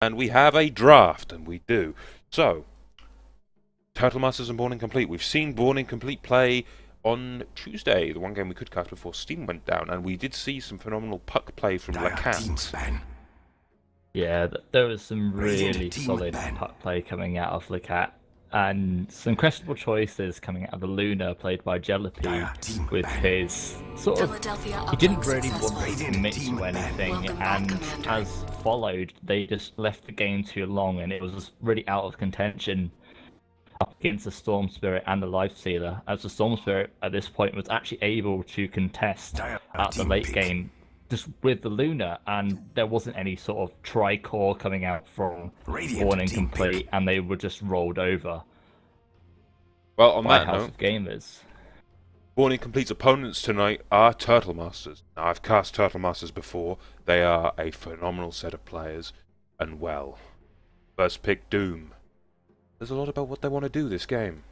And we have a draft, and we do. So, Turtlemasters and Born Incomplete. We've seen Born Incomplete play on Tuesday, the one game we could cast before Steam went down, and we did see some phenomenal puck play from Blakadder. Yeah, there was some really solid puck play coming out of Lacat, and some questionable choices coming out of the Luna, played by Jellypy, with his sort of... He didn't really want to commit to anything, and as followed, they just left the game too long, and it was just really out of contention up against the Storm Spirit and the Life Sealer, as the Storm Spirit at this point was actually able to contest at the late game just with the Luna, and there wasn't any sort of tri-core coming out from Born Incomplete, and they were just rolled over. Well, on by that House note, of Gamers. Born Incomplete's opponents tonight are Turtlemasters. Now, I've cast Turtlemasters before. They are a phenomenal set of players, and well, first pick Doom. There's a lot about what they want to do this game.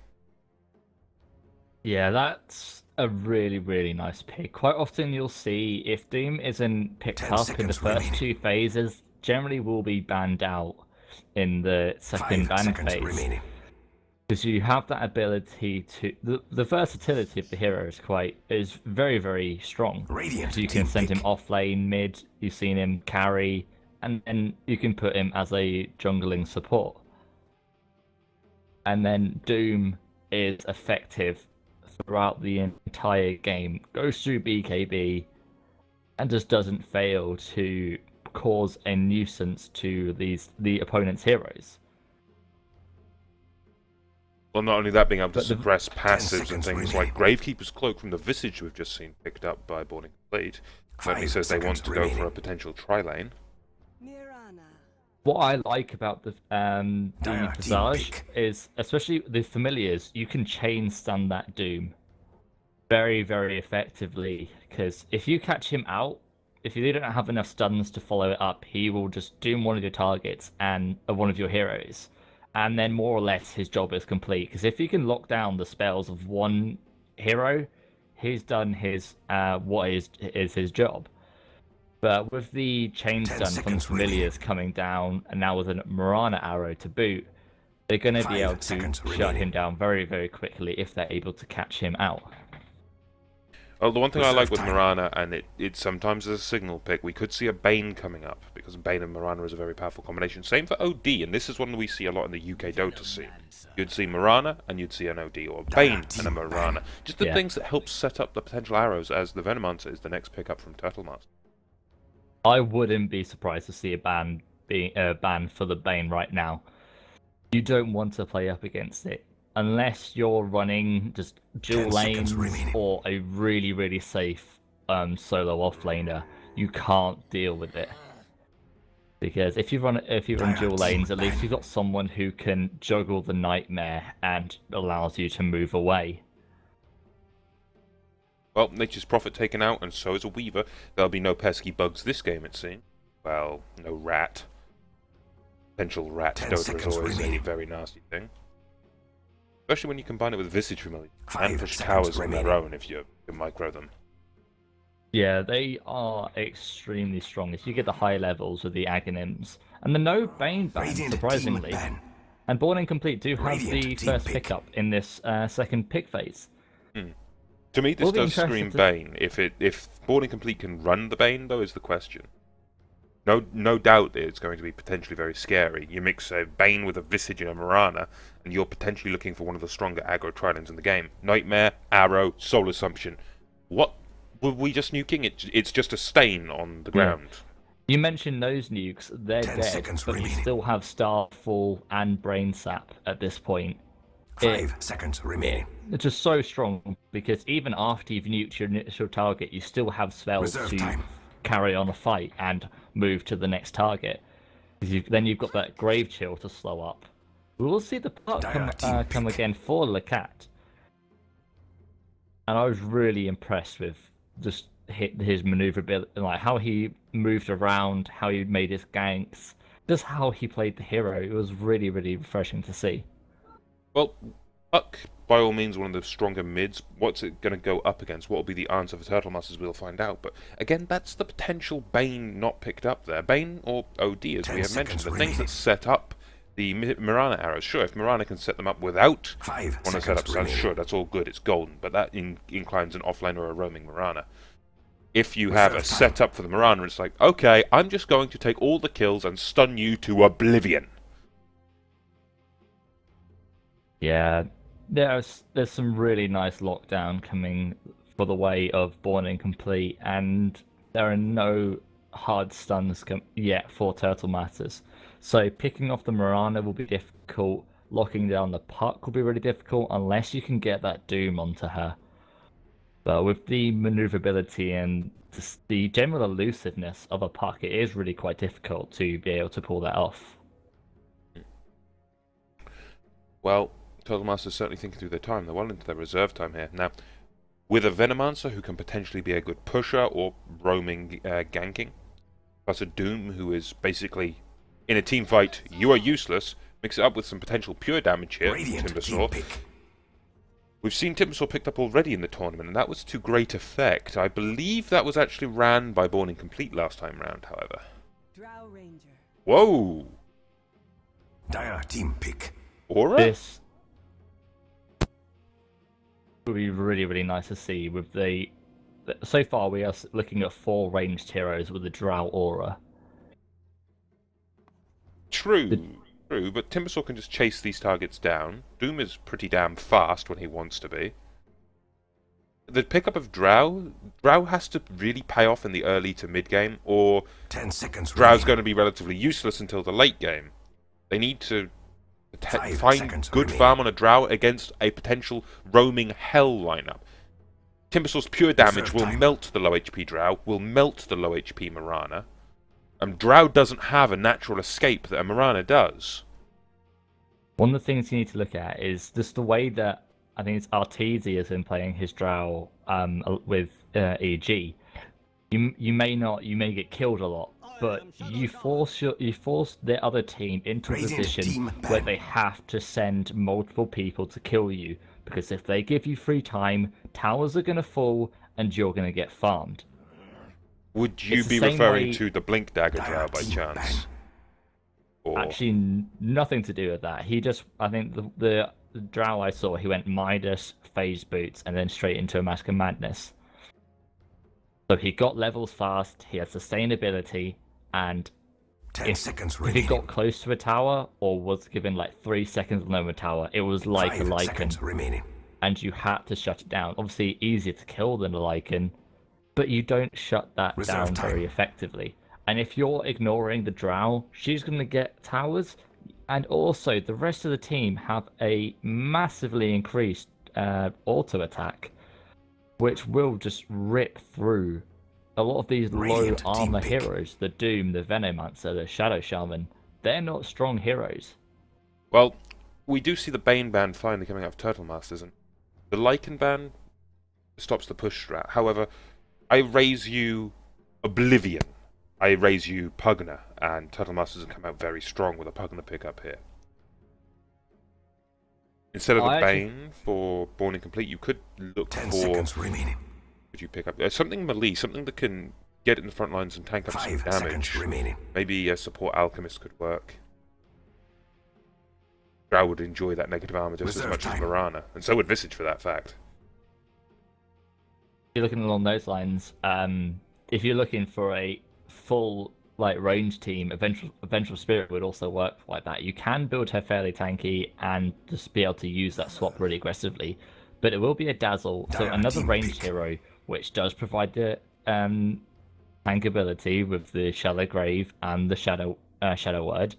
Yeah, that's a really, really nice pick. Quite often you'll see if Doom isn't picked up in the first two phases, generally will be banned out in the second ban phase. Because you have that ability to... The versatility of the hero is very, very strong. So you can send him off lane, mid, you've seen him carry, and then you can put him as a jungling support. And then Doom is effective throughout the entire game, goes through BKB, and just doesn't fail to cause a nuisance to the opponent's heroes. Well, not only that, being able to suppress passives and things like Gravekeeper's Cloak from the Visage we've just seen picked up by Born Incomplete. Certainly says they want to go for a potential tri-lane. What I like about the Visage is, especially the familiars, you can chain stun that Doom very, very effectively, because if you catch him out, if you don't have enough stuns to follow it up, he will just doom one of your targets and one of your heroes, and then more or less his job is complete, because if he can lock down the spells of one hero, he's done his what is his job. But with the chain stun from familiars coming down, and now with a Mirana arrow to boot, they're going to be able to shut him down very, very quickly if they're able to catch him out. Well, the one thing I like with Mirana, and it sometimes is a signal pick, we could see a Bane coming up, because Bane and Mirana is a very powerful combination. Same for OD, and this is one that we see a lot in the UK Dota scene. You'd see Mirana, and you'd see an OD, or Bane and a Mirana. Just the things that help set up the potential arrows, as the Venomancer is the next pick up from Turtlemaster. I wouldn't be surprised to see a ban for the Bane right now. You don't want to play up against it unless you're running just dual lanes or a really, really safe solo offlaner. You can't deal with it, because if you run dual lanes, at least you've got someone who can juggle the Nightmare and allows you to move away. Well, Nature's Prophet taken out, and so is a Weaver. There'll be no pesky bugs this game, it seems. Well, no rat. Potential rat Dota is always a very nasty thing. Especially when you combine it with Visage Familiar. And push towers on their own if you can micro them. Yeah, they are extremely strong. If you get the high levels with the Aghanims. And the no Bane ban, surprisingly. And Born Incomplete do have the first pickup in this second pick phase. To me, this does scream Bane. If Born Incomplete can run the Bane, though, is the question. No doubt it's going to be potentially very scary. You mix a Bane with a Visage and a Mirana, and you're potentially looking for one of the stronger aggro tridents in the game. Nightmare, Arrow, Soul Assumption. What were we just nuking? It's just a stain on the ground. You mentioned those nukes, they're dead, but we still have Starfall and Brain Sap at this point. 5 seconds remaining. It's just so strong, because even after you've nuked your initial target, you still have spells to carry on a fight and move to the next target. Then you've got that Grave Chill to slow up. We will see the puck come again for Lacat. And I was really impressed with just his maneuverability, like how he moved around, how he made his ganks, just how he played the hero. It was really, really refreshing to see. Well, Puck, by all means, one of the stronger mids. What's it going to go up against? What will be the answer for Turtlemasters? We'll find out. But again, that's the potential Bane not picked up there. Bane or OD, as we have mentioned, the things that set up the Mirana arrows. Sure, if Mirana can set them up without one of the setup styles, sure, that's all good. It's golden. But that inclines an offlane or a roaming Mirana. If you have a setup for the Mirana, it's like, okay, I'm just going to take all the kills and stun you to oblivion. Yeah, there's some really nice lockdown coming for the way of Born Incomplete, and there are no hard stuns yet for Turtlemasters. So picking off the Mirana will be difficult, locking down the Puck will be really difficult, unless you can get that Doom onto her. But with the maneuverability and the general elusiveness of a Puck, it is really quite difficult to be able to pull that off. Well, Turtlemasters certainly thinking through their time. They're well into their reserve time here. Now, with a Venomancer who can potentially be a good pusher or roaming ganking, plus a Doom who is basically, in a team fight, you are useless, mix it up with some potential pure damage here, Timbersaw. We've seen Timbersaw picked up already in the tournament, and that was to great effect. I believe that was actually ran by Born Incomplete last time round, however. Drow Ranger. Whoa! Dire team pick. Aura? This would be really, really nice to see with the... So far, we are looking at 4 ranged heroes with the Drow Aura. True, but Timbersaw can just chase these targets down. Doom is pretty damn fast when he wants to be. The pickup of Drow has to really pay off in the early to mid game, or 10 seconds Drow's going to be relatively useless until the late game. They need to find good farm on a Drow against a potential roaming hell lineup. Timbersaw's pure damage will melt the low HP Drow, will melt the low HP Mirana. And Drow doesn't have a natural escape that a Mirana does. One of the things you need to look at is just the way that I think it's Arteezy has been playing his Drow with EG. You may get killed a lot, but you force the other team into a position where they have to send multiple people to kill you, because if they give you free time, towers are going to fall and you're going to get farmed. Would you be referring to the Blink Dagger Drow by chance? Or... Actually, nothing to do with that. He just, I think the Drow I saw, he went Midas, Phase Boots, and then straight into a Mask of Madness. So he got levels fast, he had sustainability, and if he got close to a tower, or was given like 3 seconds on a tower, it was like a Lycan. And you had to shut it down. Obviously, easier to kill than a Lycan, but you don't shut that down very effectively. And if you're ignoring the Drow, she's going to get towers, and also the rest of the team have a massively increased auto attack, which will just rip through a lot of these low armor heroes. The Doom, the Venomancer, the Shadow Shaman, they're not strong heroes. Well, we do see the Bane ban finally coming out of Turtlemasters, and the Lycan ban stops the push strat. However, I raise you Oblivion, I raise you Pugna, and Turtlemasters have come out very strong with a Pugna pickup here. Instead of the Bane for Born Incomplete, you could look 10 for... seconds remaining. Could you pick up something melee, something that can get in the front lines and tank up some damage? 5 seconds remaining. Maybe a support Alchemist could work. Drow would enjoy that negative armor just as much as Mirana, and so would Visage for that fact. If you're looking along those lines, if you're looking for a full range team, Vengeful Spirit would also work like that. You can build her fairly tanky and just be able to use that swap really aggressively, but it will be a Dazzle, so another ranged hero, which does provide the tank ability with the Shallow Grave and the Shadow Word.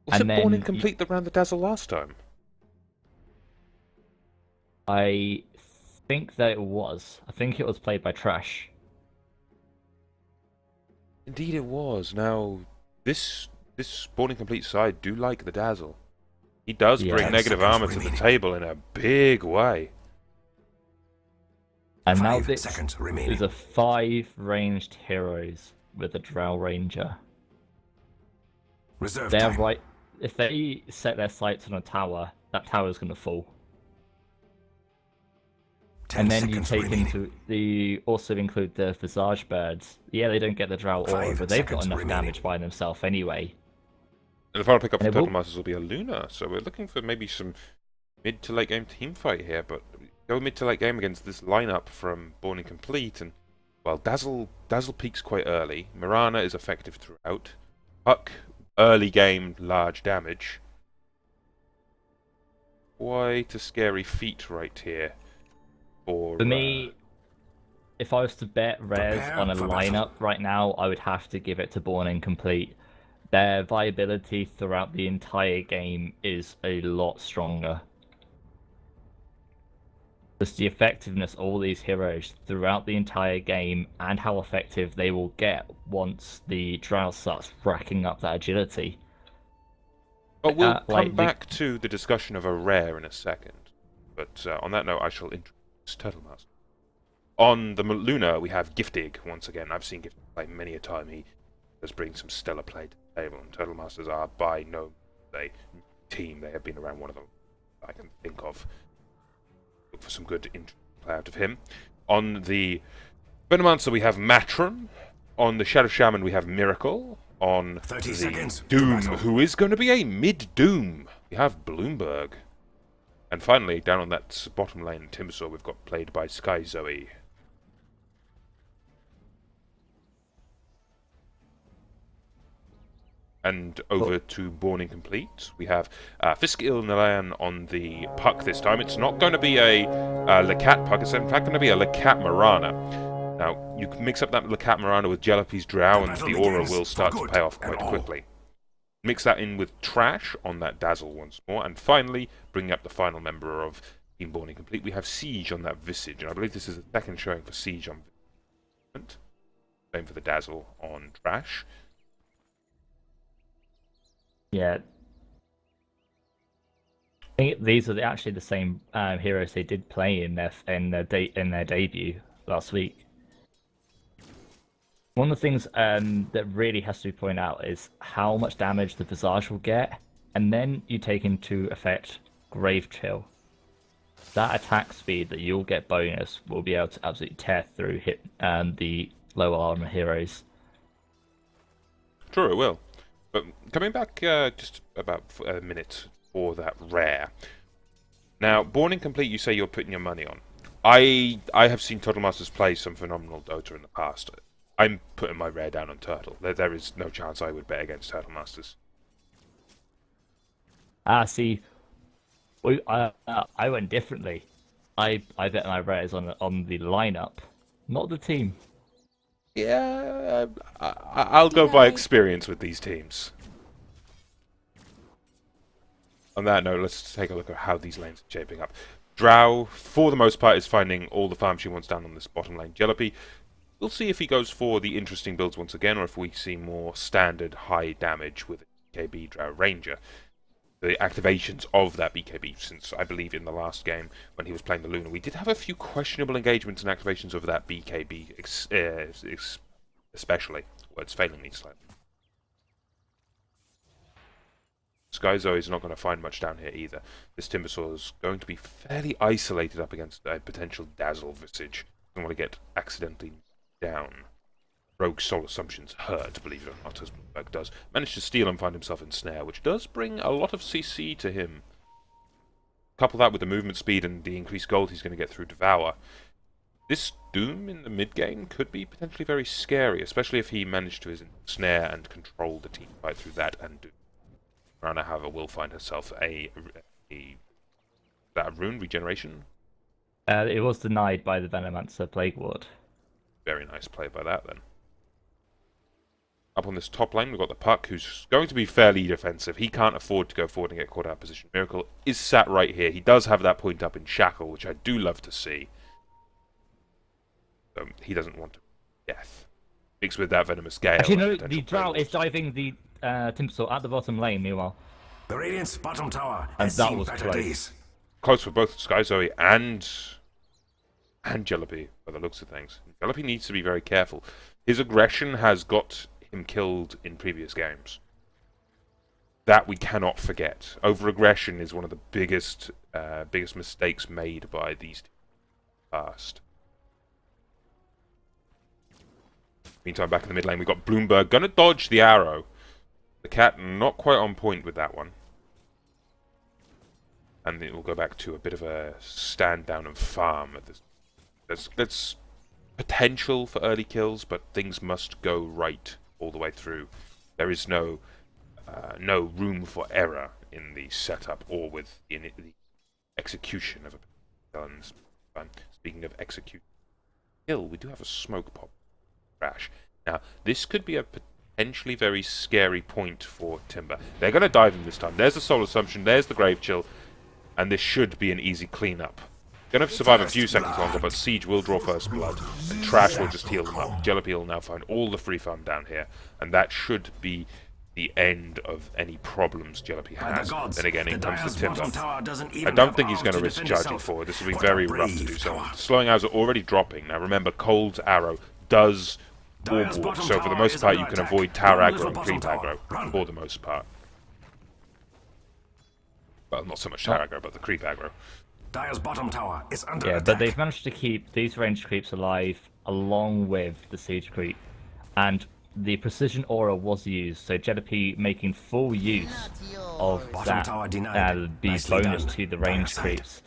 Was it Born Incomplete that ran the Dazzle last time? I think that it was. I think it was played by Trash. Indeed it was. Now, this Born Incomplete side do like the Dazzle. He does bring negative armor to the table in a big way. And now this is a 5 ranged heroes with a Drow Ranger. They're right. If they set their sights on a tower, that tower is going to fall. And then you seconds take remaining. also include the Visage birds. Yeah, they don't get the Drow aura, 5 but they've got seconds enough remaining. damage by themselves anyway. And the final pickup for And it will- Turtlemasters will be a Luna, so we're looking for maybe some mid to late game team fight here, but go mid to late game against this lineup from Born Incomplete, and well, Dazzle peaks quite early. Mirana is effective throughout. Puck, early game, large damage. Quite a scary feat right here. For me, if I was to bet Rares Prepare on a for battle. lineup right now, I would have to give it to Born Incomplete. Their viability throughout the entire game is a lot stronger. Just the effectiveness of all these heroes throughout the entire game and how effective they will get once the Drow starts racking up that agility. But we'll like come back to the discussion of a rare in a second. But on that note, I shall introduce Turtlemaster. On the Luna, we have Giftig once again. I've seen Giftig play many a time. He does bring some stellar play to the table, and Turtlemasters are by no means a team. They have been around one of them I can think of. Look for some good play out of him. On the Venomancer, we have Matron. On the Shadow Shaman, we have Miracle. On 30 the seconds to Doom, battle. who is going to be a mid-Doom, we have Bloomberg. And finally, down on that bottom lane, Timbersaw, we've got played by Sky Zoe. And over to Born Incomplete, we have Fiskil Nalayan on the puck this time. It's not going to be a Lacat puck, it's in fact going to be a Lacat Marana. Now, you can mix up that Lacat Marana with Jalopy's Drow, and the aura will start to pay off quite quickly. Mix that in with Trash on that Dazzle once more, and finally, bringing up the final member of Team Born Incomplete, we have Siege on that Visage, and I believe this is the second showing for Siege on Visage. Same for the Dazzle on Trash. Yeah. I think these are actually the same heroes they did play in their debut last week. One of the things that really has to be pointed out is how much damage the Visage will get, and then you take into effect Grave Chill. That attack speed that you'll get bonus will be able to absolutely tear through the lower armor heroes. Sure, it will. But coming back just about a minute for that rare. Now, Born Incomplete, you say you're putting your money on. I have seen Turtlemasters play some phenomenal Dota in the past. I'm putting my rare down on Turtle. There is no chance I would bet against Turtlemasters. See, I went differently. I bet my rares on the lineup, not the team. Yeah, I'll go by experience with these teams. On that note, let's take a look at how these lanes are shaping up. Drow, for the most part, is finding all the farm she wants down on this bottom lane. Jalopy, we'll see if he goes for the interesting builds once again, or if we see more standard high damage with BKB Drow Ranger. The activations of that BKB, since I believe in the last game when he was playing the Luna, we did have a few questionable engagements and activations of that BKB, especially. Words failing me slightly. Sky Zoe is not going to find much down here either. This Timbersaw is going to be fairly isolated up against a potential Dazzle Visage. Doesn't want to get accidentally down. Rogue Soul Assumptions hurt, believe it or not, as Bloomberg does. Managed to steal and find himself in Snare, which does bring a lot of CC to him. Couple that with the movement speed and the increased gold he's going to get through Devour. This Doom in the mid-game could be potentially very scary, especially if he managed to snare and control the team fight through that and Doom. Rana, however, will find herself a rune regeneration. It was denied by the Venomancer Plague Ward. Very nice play by that, then. Up on this top lane, we've got the Puck, who's going to be fairly defensive. He can't afford to go forward and get caught out of position. Miracle is sat right here. He does have that point up in Shackle, which I do love to see. He doesn't want to death. Mixed with that Venomous Gale. Actually, no, the Drow is diving the Timbersaw at the bottom lane, meanwhile. The Radiant's bottom tower And has that seen was better close. days. Close for both Sky Zoe and Jalopy, by the looks of things. Jalopy needs to be very careful. His aggression has got him killed in previous games. That we cannot forget. Over-aggression is one of the biggest mistakes made by these teams. fast. Meantime, back in the mid lane, we've got Bloomberg gonna dodge the arrow. The cat not quite on point with that one. And it will go back to a bit of a stand down and farm. There's potential for early kills, but things must go right all the way through. There is no room for error in the setup or with the execution of a gun. Speaking of execution, we do have a smoke pop crash. Now, this could be a potentially very scary point for Timber. They're going to dive him this time. There's the Soul Assumption, there's the Grave Chill, and this should be an easy cleanup. Going to survive a few seconds longer, but Siege will draw first blood, and Trash will just heal them up. Jellaby will now find all the free farm down here, and that should be the end of any problems Jellaby has. Then again, in comes the Timber. I don't think he's going to risk charging forward. This will be very rough to do so. Slowing hours are already dropping. Now remember, Cold's arrow does orb walk, so for the most part you can avoid tower aggro and creep aggro, for the most part. Well, not so much tower aggro, but the creep aggro. Dire's bottom tower is under attack. attack. But they've managed to keep these ranged creeps alive along with the siege creep, and the precision aura was used, so Jellaby making full use of that the bonus to the ranged creeps.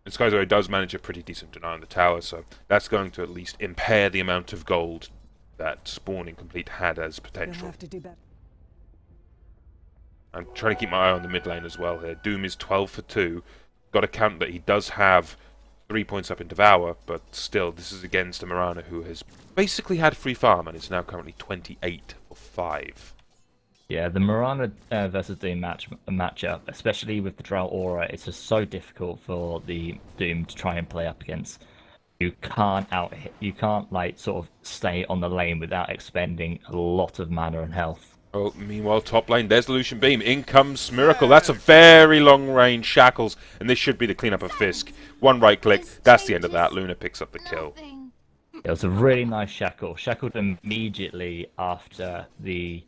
And Skyzo does manage a pretty decent deny on the tower, so that's going to at least impair the amount of gold that Spawn Incomplete had as potential. I'm trying to keep my eye on the mid lane as well here. Doom is 12 for 2. Got to count that he does have 3 points up in Devour, but still, this is against a Mirana who has basically had free farm and is now currently 28 for 5. Yeah, the Mirana versus Doom matchup, especially with the Drow Aura, it's just so difficult for the Doom to try and play up against. You can't like sort of stay on the lane without expending a lot of mana and health. Oh, meanwhile, top lane, there's the Lucian Beam. In comes Miracle. That's a very long-range Shackles, and this should be the cleanup of Fisk. One right-click, that's the end of that. Luna picks up the kill. It was a really nice Shackle. Shackled immediately after the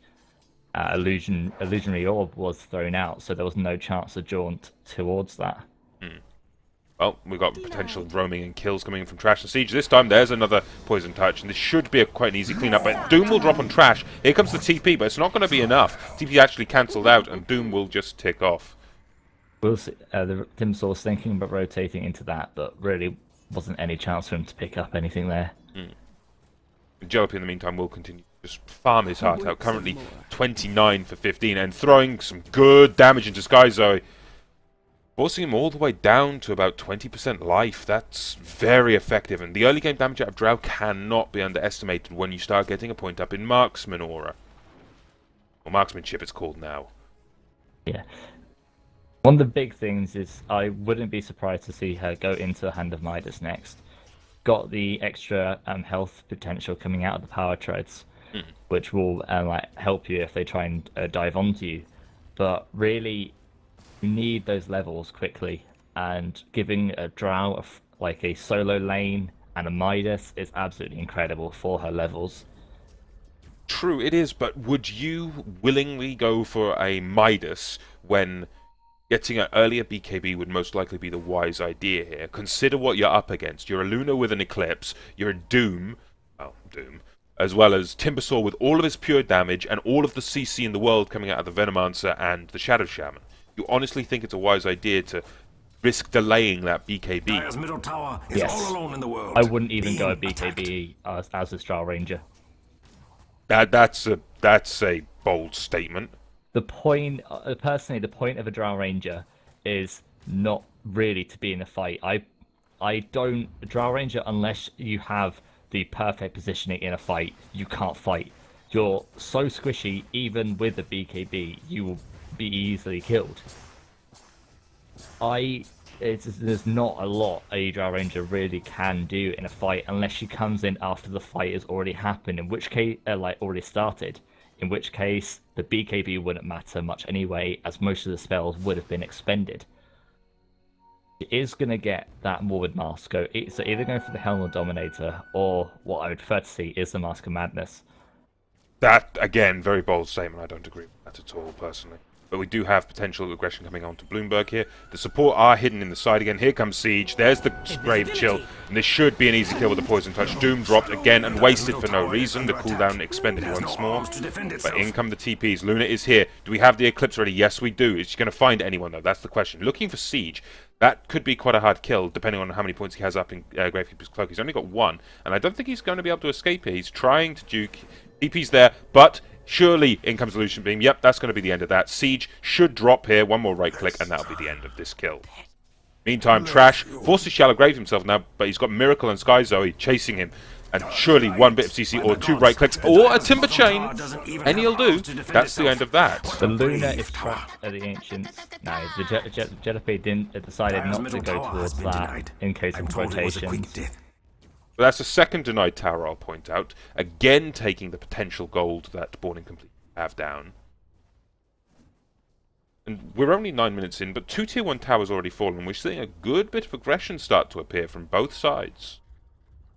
illusionary orb was thrown out, so there was no chance to jaunt towards that. Well, we've got potential roaming and kills coming in from Trash and Siege. This time there's another Poison Touch, and this should be quite an easy cleanup. But Doom will drop on Trash. Here comes the TP, but it's not going to be enough. TP actually cancelled out, and Doom will just tick off. We'll see. The Timsaw was thinking about rotating into that, but really wasn't any chance for him to pick up anything there. Jellaby, in the meantime, will continue to just farm his heart out. Currently 29 for 15, and throwing some good damage into Skyzo. Forcing him all the way down to about 20% life. That's very effective, and the early game damage out of Drow cannot be underestimated when you start getting a point up in Marksman Aura. Or Marksmanship it's called now. Yeah. One of the big things is I wouldn't be surprised to see her go into the Hand of Midas next. Got the extra health potential coming out of the power treads, which will help you if they try and dive onto you. But really, you need those levels quickly, and giving a Drow like a solo lane and a Midas is absolutely incredible for her levels. True, it is, but would you willingly go for a Midas when getting an earlier BKB would most likely be the wise idea here? Consider what you're up against. You're a Luna with an Eclipse, you're a Doom, as well as Timbersaw with all of his pure damage and all of the CC in the world coming out of the Venomancer and the Shadow Shaman. You honestly think it's a wise idea to risk delaying that BKB? Dire's middle tower is all alone in the world. I wouldn't even go a BKB as a Drow Ranger. That's a bold statement. The point, personally, the point of a Drow Ranger is not really to be in a fight. I don't Drow Ranger unless you have the perfect positioning in a fight. You can't fight. You're so squishy, even with the BKB, you will be easily killed. There's not a lot a Drow Ranger really can do in a fight unless she comes in after the fight has already happened, in which case, already started. In which case, the BKB wouldn't matter much anyway, as most of the spells would have been expended. It is going to get that Morbid Mask, so either going for the Helm of Dominator, or what I would prefer to see is the Mask of Madness. That, again, very bold statement. I don't agree with that at all, personally. But we do have potential aggression coming on to Bloomberg here. The support are hidden in the side again. Here comes Siege. There's the Grave Chill. And this should be an easy kill with the Poison Touch. Doom dropped again and wasted for no reason. The cooldown expended once more. But in come the TPs. Luna is here. Do we have the Eclipse ready? Yes, we do. Is she going to find anyone, though? That's the question. Looking for Siege. That could be quite a hard kill, depending on how many points he has up in Gravekeeper's Cloak. He's only got 1. And I don't think he's going to be able to escape here. He's trying to juke. TP's there, but... surely, in comes Illusion Beam. Yep, that's going to be the end of that. Siege should drop here. One more right-click, and that'll be the end of this kill. Meantime, Trash forces Shallow Grave himself now, but he's got Miracle and Sky Zoe chasing him. And surely one bit of CC or 2 right-clicks or a Timber Chain. Any'll do. That's the end of that. The Luna is trapped at the Ancients. No, the Jellypy decided not to go towards that in case of rotations. But that's the second denied tower, I'll point out. Again, taking the potential gold that Born Incomplete have down. And we're only 9 minutes in, but 2 tier 1 towers already fallen. We're seeing a good bit of aggression start to appear from both sides.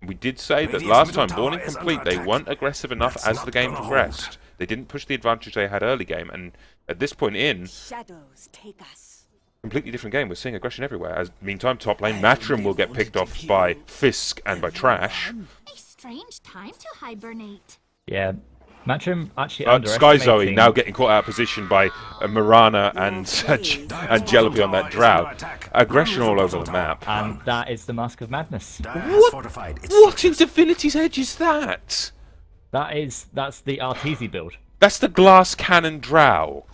We did say that last time, Born Incomplete, they weren't aggressive enough as the game progressed. They didn't push the advantage they had early game, and at this point in... shadows take us. Completely different game. We're seeing aggression everywhere. As meantime, top lane, Matrim will get picked off by Fisk and by Trash. A strange time to hibernate. Yeah, Matrim actually Sky Zoe now getting caught out of position by Mirana and Jellypy on that Drow. Aggression all over the map. And that is the Mask of Madness. What in Divinity's Edge is that? That's the Arteezy build. That's the Glass Cannon Drow.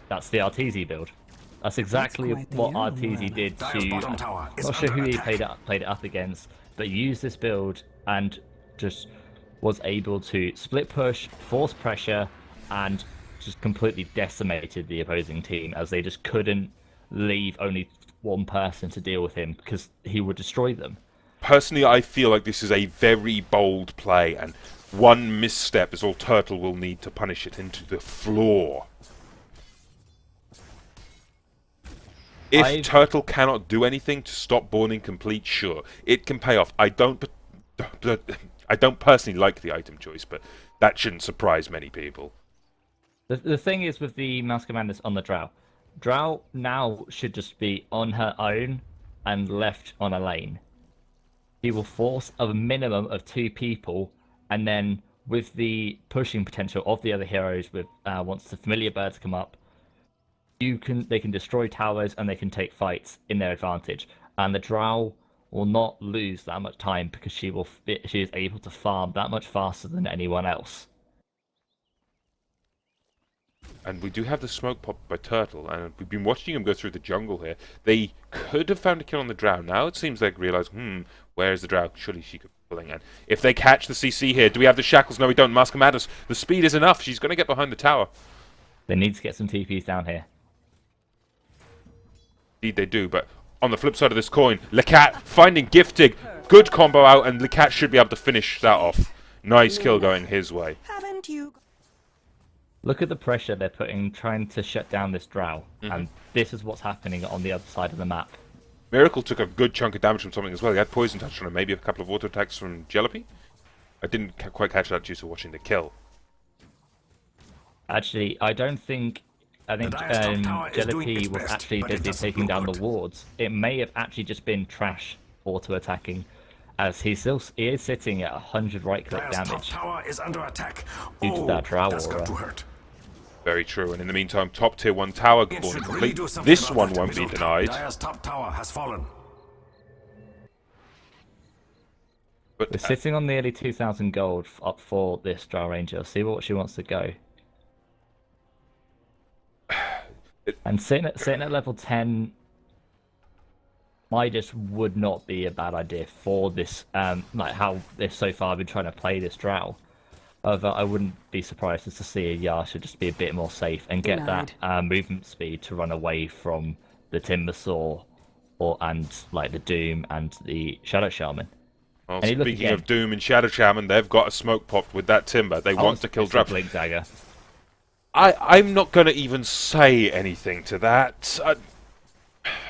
That's the Arteezy build. That's exactly what Arteezy did to... I'm not sure who he played it up against, but used this build and just was able to split push, force pressure, and just completely decimated the opposing team as they just couldn't leave only one person to deal with him because he would destroy them. Personally, I feel like this is a very bold play, and one misstep is all Turtle will need to punish it into the floor. If Turtle cannot do anything to stop Born Incomplete, sure, it can pay off. I don't personally like the item choice, but that shouldn't surprise many people. The thing is with the Mask of Madness on the Drow. Drow now should just be on her own and left on a lane. He will force a minimum of 2 people, and then with the pushing potential of the other heroes, with once the familiar birds come up, they can destroy towers and they can take fights in their advantage, and the Drow will not lose that much time because she is able to farm that much faster than anyone else. And we do have the smoke pop by Turtle, and we've been watching him go through the jungle here. They could have found a kill on the Drow. Now it seems like realize, where is the Drow? Surely she could be pulling in. If they catch the CC here, do we have the shackles? No, we don't. Mask of Madness. The speed is enough. She's going to get behind the tower. They need to get some TPs down here. Indeed they do, but on the flip side of this coin, Lecat finding Giftig. Good combo out, and Lecat should be able to finish that off. Nice kill going his way. Haven't you? Look at the pressure they're putting, trying to shut down this Drow, and this is what's happening on the other side of the map. Miracle took a good chunk of damage from something as well. He had Poison Touch on him, maybe a couple of auto attacks from Jellypy. I didn't quite catch that due to watching the kill. Actually, I think Jellypy was actually busy taking down the wards. It may have actually just been Trash auto-attacking, as he is sitting at 100 right-click damage due to that Drow aura. Very true, and in the meantime, top tier 1 tower Born Incomplete. This one won't be denied. Top tower has fallen. But we're sitting on nearly 2,000 gold up for this Drow Ranger. See what she wants to go. And sitting at level 10 just would not be a bad idea for this, like how they've so far been trying to play this Drow. However, I wouldn't be surprised to see a Yasha just be a bit more safe and get that movement speed to run away from the Timbersaw and like the Doom and the Shadow Shaman. Well, speaking of Doom and Shadow Shaman, they've got a smoke popped with that Timber. They want to kill Drow. Blink Dagger. I'm not going to even say anything to that.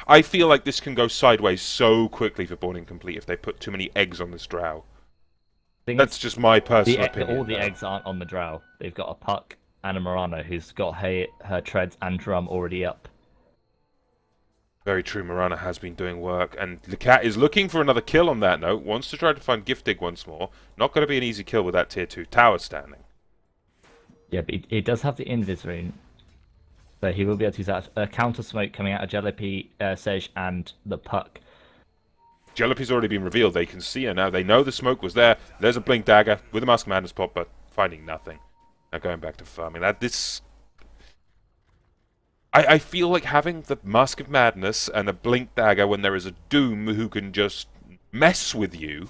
I feel like this can go sideways so quickly for Born Incomplete if they put too many eggs on this Drow. That's just my personal opinion. All the eggs aren't on the Drow. They've got a Puck Anna Morana, who's got her treads and drum already up. Very true, Morana has been doing work, and the cat is looking for another kill on that note, wants to try to find Giftig once more. Not going to be an easy kill with that tier 2 tower standing. Yeah, but he does have the invis rune, so he will be able to use that. Counter smoke coming out of Jellypy, Sej, and the Puck. Jellypy's already been revealed, they can see her now, they know the smoke was there. There's a Blink Dagger with a Mask of Madness pop, but finding nothing. Now going back to farming. I feel like having the Mask of Madness and a Blink Dagger when there is a Doom who can just mess with you,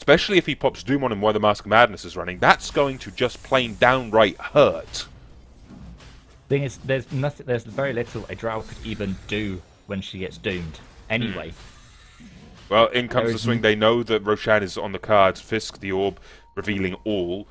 especially if he pops Doom on him while the Mask of Madness is running, that's going to just plain downright hurt. Thing is, there's very little a Drow could even do when she gets doomed. Anyway. Well, in comes the swing. They know that Roshan is on the cards. Fisk the orb, revealing all.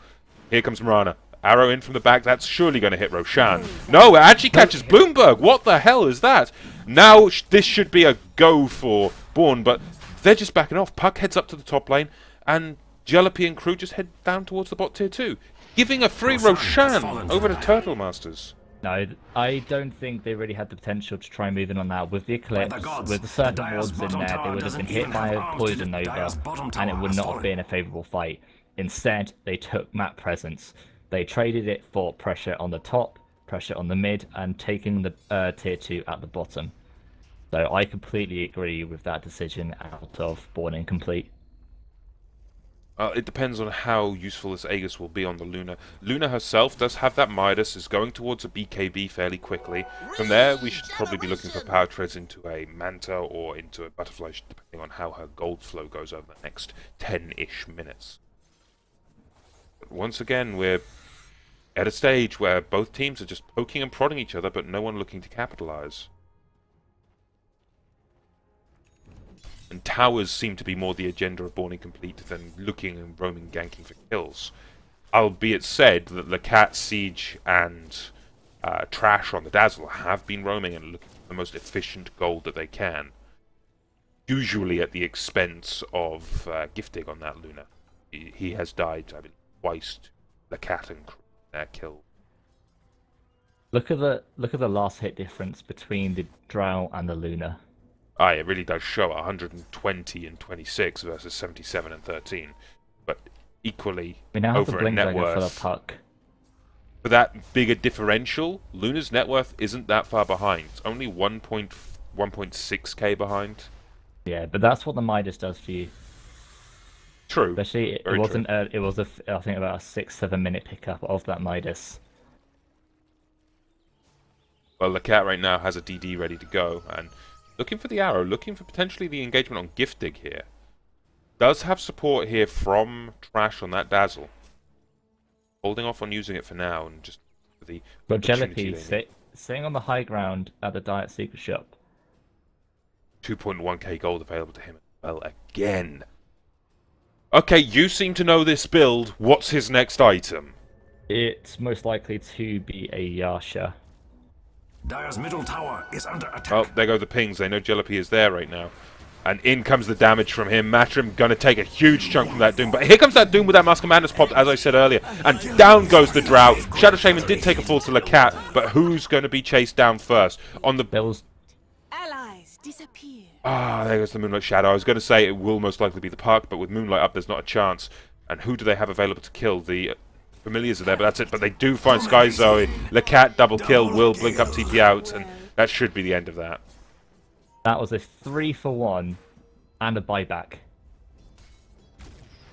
Here comes Morana. Arrow in from the back, that's surely going to hit Roshan. No, it actually catches Bloomberg. What the hell is that? Now this should be a go for Bourne, but they're just backing off. Puck heads up to the top lane, and Jellypy and crew just head down towards the bot tier 2, giving a free Roshan over to Turtlemasters. No, I don't think they really had the potential to try moving on that. With the Eclipse, with the certain wards in there, they would have been hit by a Poison Nova, and it would not have been a favourable fight. Instead, they took map presence. They traded it for pressure on the top, pressure on the mid, and taking the tier 2 at the bottom. So I completely agree with that decision out of Born Incomplete. It depends on how useful this Aegis will be on the Luna. Luna herself does have that Midas, is going towards a BKB fairly quickly. From there, we should probably be looking for power treads into a Manta or into a Butterfly, depending on how her gold flow goes over the next 10-ish minutes. But once again, we're at a stage where both teams are just poking and prodding each other, but no one looking to capitalize. And towers seem to be more the agenda of Born Incomplete than looking and roaming ganking for kills. Albeit said that the Cat, Siege, and Trash on the Dazzle have been roaming and looking for the most efficient gold that they can. Usually at the expense of Giftig on that Luna. He has died, I believe, twice to the Cat and crew. Their kill. Look at the last hit difference between the Drow and the Luna. Aye, it really does show 120 and 26 versus 77 and 13. But equally, We now have over the a Blink net Dagger for the worth. Puck. For that bigger differential, Luna's net worth isn't that far behind. It's only 1.6k behind. Yeah, but that's what the Midas does for you. True. Especially, it wasn't. It was I think about a 6-7 minute pickup of that Midas. Well, the Cat right now has a DD ready to go, and looking for the arrow, looking for potentially the engagement on Giftig here. Does have support here from Trash on that Dazzle. Holding off on using it for now, and just for the. But Jellypy sitting on the high ground at the Diet Secret Shop. 2.1k gold available to him. Well, again. Okay, you seem to know this build. What's his next item? It's most likely to be a Yasha. Dire's middle tower is under attack. Oh, there go the pings. They know Jellypy is there right now. And in comes the damage from him. Matrim going to take a huge chunk from that Doom. But here comes that Doom with that Mask of Madness popped, as I said earlier. And down goes the Drow. Shadow Shaman did take a fall to the Cat, but who's going to be chased down first? On the... Allies disappear. Ah, there goes the Moonlight Shadow. I was going to say it will most likely be the Puck, but with Moonlight up, there's not a chance. And who do they have available to kill? The Familiars are there, but that's it. But they do find Sky Zoe. The Cat double kill will blink up TP out, and that should be the end of that. That was a 3-for-1 and a buyback.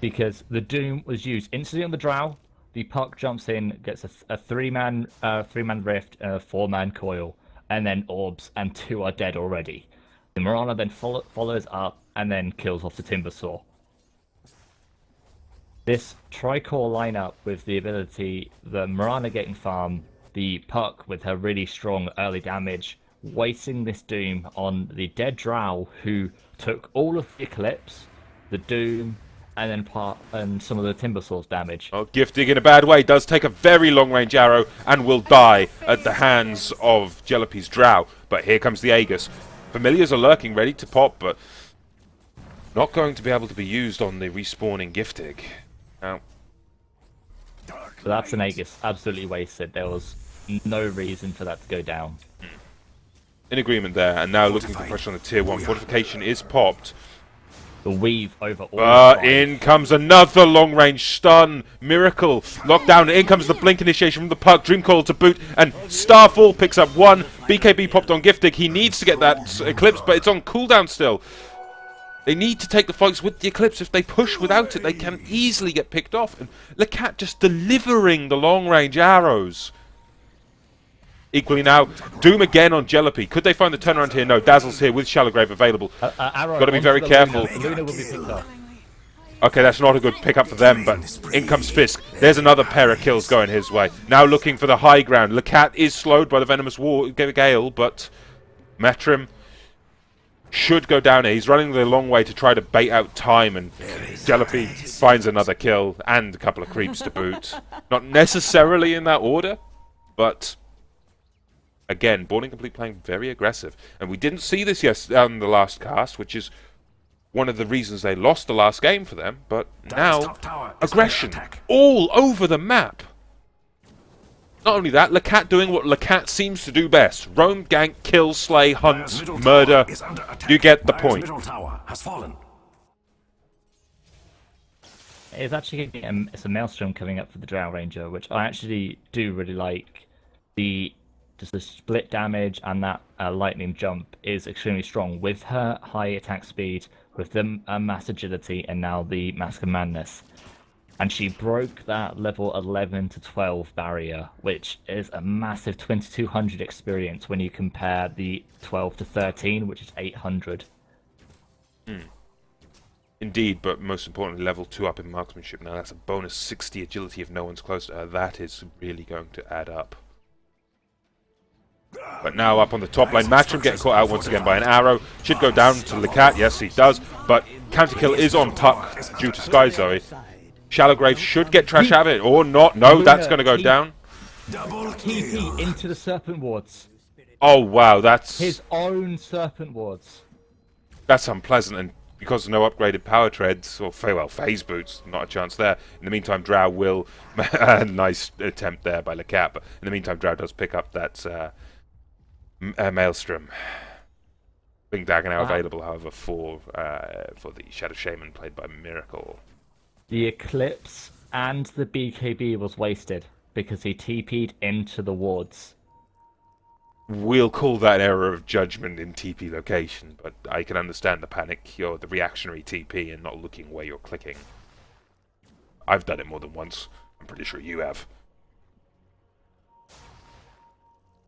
Because the Doom was used instantly on the Drow. The Puck jumps in, gets a three-man rift, and a 4-man coil, and then orbs, and 2 are dead already. The Morana then follows up and then kills off the Timbersaw. This tri-core lineup with the ability, the Morana getting farm, the Puck with her really strong early damage, wasting this Doom on the dead Drow who took all of the Eclipse, the Doom, and then some of the Timbersaw's damage. Oh, Giftig in a bad way does take a very long-range arrow and will die at the hands of Jellypy's Drow. But here comes the Aegis. Familiars are lurking, ready to pop, but not going to be able to be used on the respawning Giftig. Now, But that's an Aegis absolutely wasted. There was no reason for that to go down. In agreement there, and now looking for pressure on the tier 1. Fortification is popped. The weave over all. In comes another long-range stun. Miracle. Lockdown. In comes the blink initiation from the puck. Dream Call to boot. And Starfall picks up 1. BKB popped on Giftig. He needs to get that Eclipse, but it's on cooldown still. They need to take the fights with the Eclipse. If they push without it, they can easily get picked off. And Lakat just delivering the long-range arrows. Equally now, Doom again on Jelopi. Could they find the turnaround here? No, Dazzle's here with Shallowgrave available. Got to be very careful. Luna will be picked off. Okay, that's not a good pickup for them, but in comes Fisk. There's another pair of kills going his way. Now looking for the high ground. Lakat is slowed by the Venomous Gale, but Metrim should go down here. He's running the long way to try to bait out time, and Jelopi finds another kill and a couple of creeps to boot. Not necessarily in that order, but again, Born Incomplete playing very aggressive. And we didn't see this on the last cast, which is one of the reasons they lost the last game for them. But now, aggression all over the map. Not only that, Lakat doing what Lakat seems to do best. Roam, gank, kill, slay, hunt, murder. You get the point. It's actually it's a Maelstrom coming up for the Drow Ranger, which I actually do really like. Just the split damage and that lightning jump is extremely strong with her high attack speed, with the mass agility, and now the Mask of Madness. And she broke that level 11 to 12 barrier, which is a massive 2200 experience when you compare the 12 to 13, which is 800. Indeed, but most importantly, level 2 up in marksmanship. Now that's a bonus 60 agility if no one's close to her. That is really going to add up. But now up on the top lane, Matrim getting caught out once again by an arrow. Should go down to Lakat, yes he does, but counter kill is on Puck due to Sky Zoe. Shallowgrave should get trash out of it, or not. No, that's going to go down. TP into the Serpent Wards. Oh wow, that's his own Serpent Wards. That's unpleasant, and because of no upgraded power treads, or phase boots, not a chance there. In the meantime, Drow will... nice attempt there by Lakat, but in the meantime, Drow does pick up that Maelstrom. Blink Dagger now available, however, for the Shadow Shaman played by Miracle. The Eclipse and the BKB was wasted because he TP'd into the wards. We'll call that error of judgment in TP location, but I can understand the panic, or the reactionary TP, and not looking where you're clicking. I've done it more than once. I'm pretty sure you have.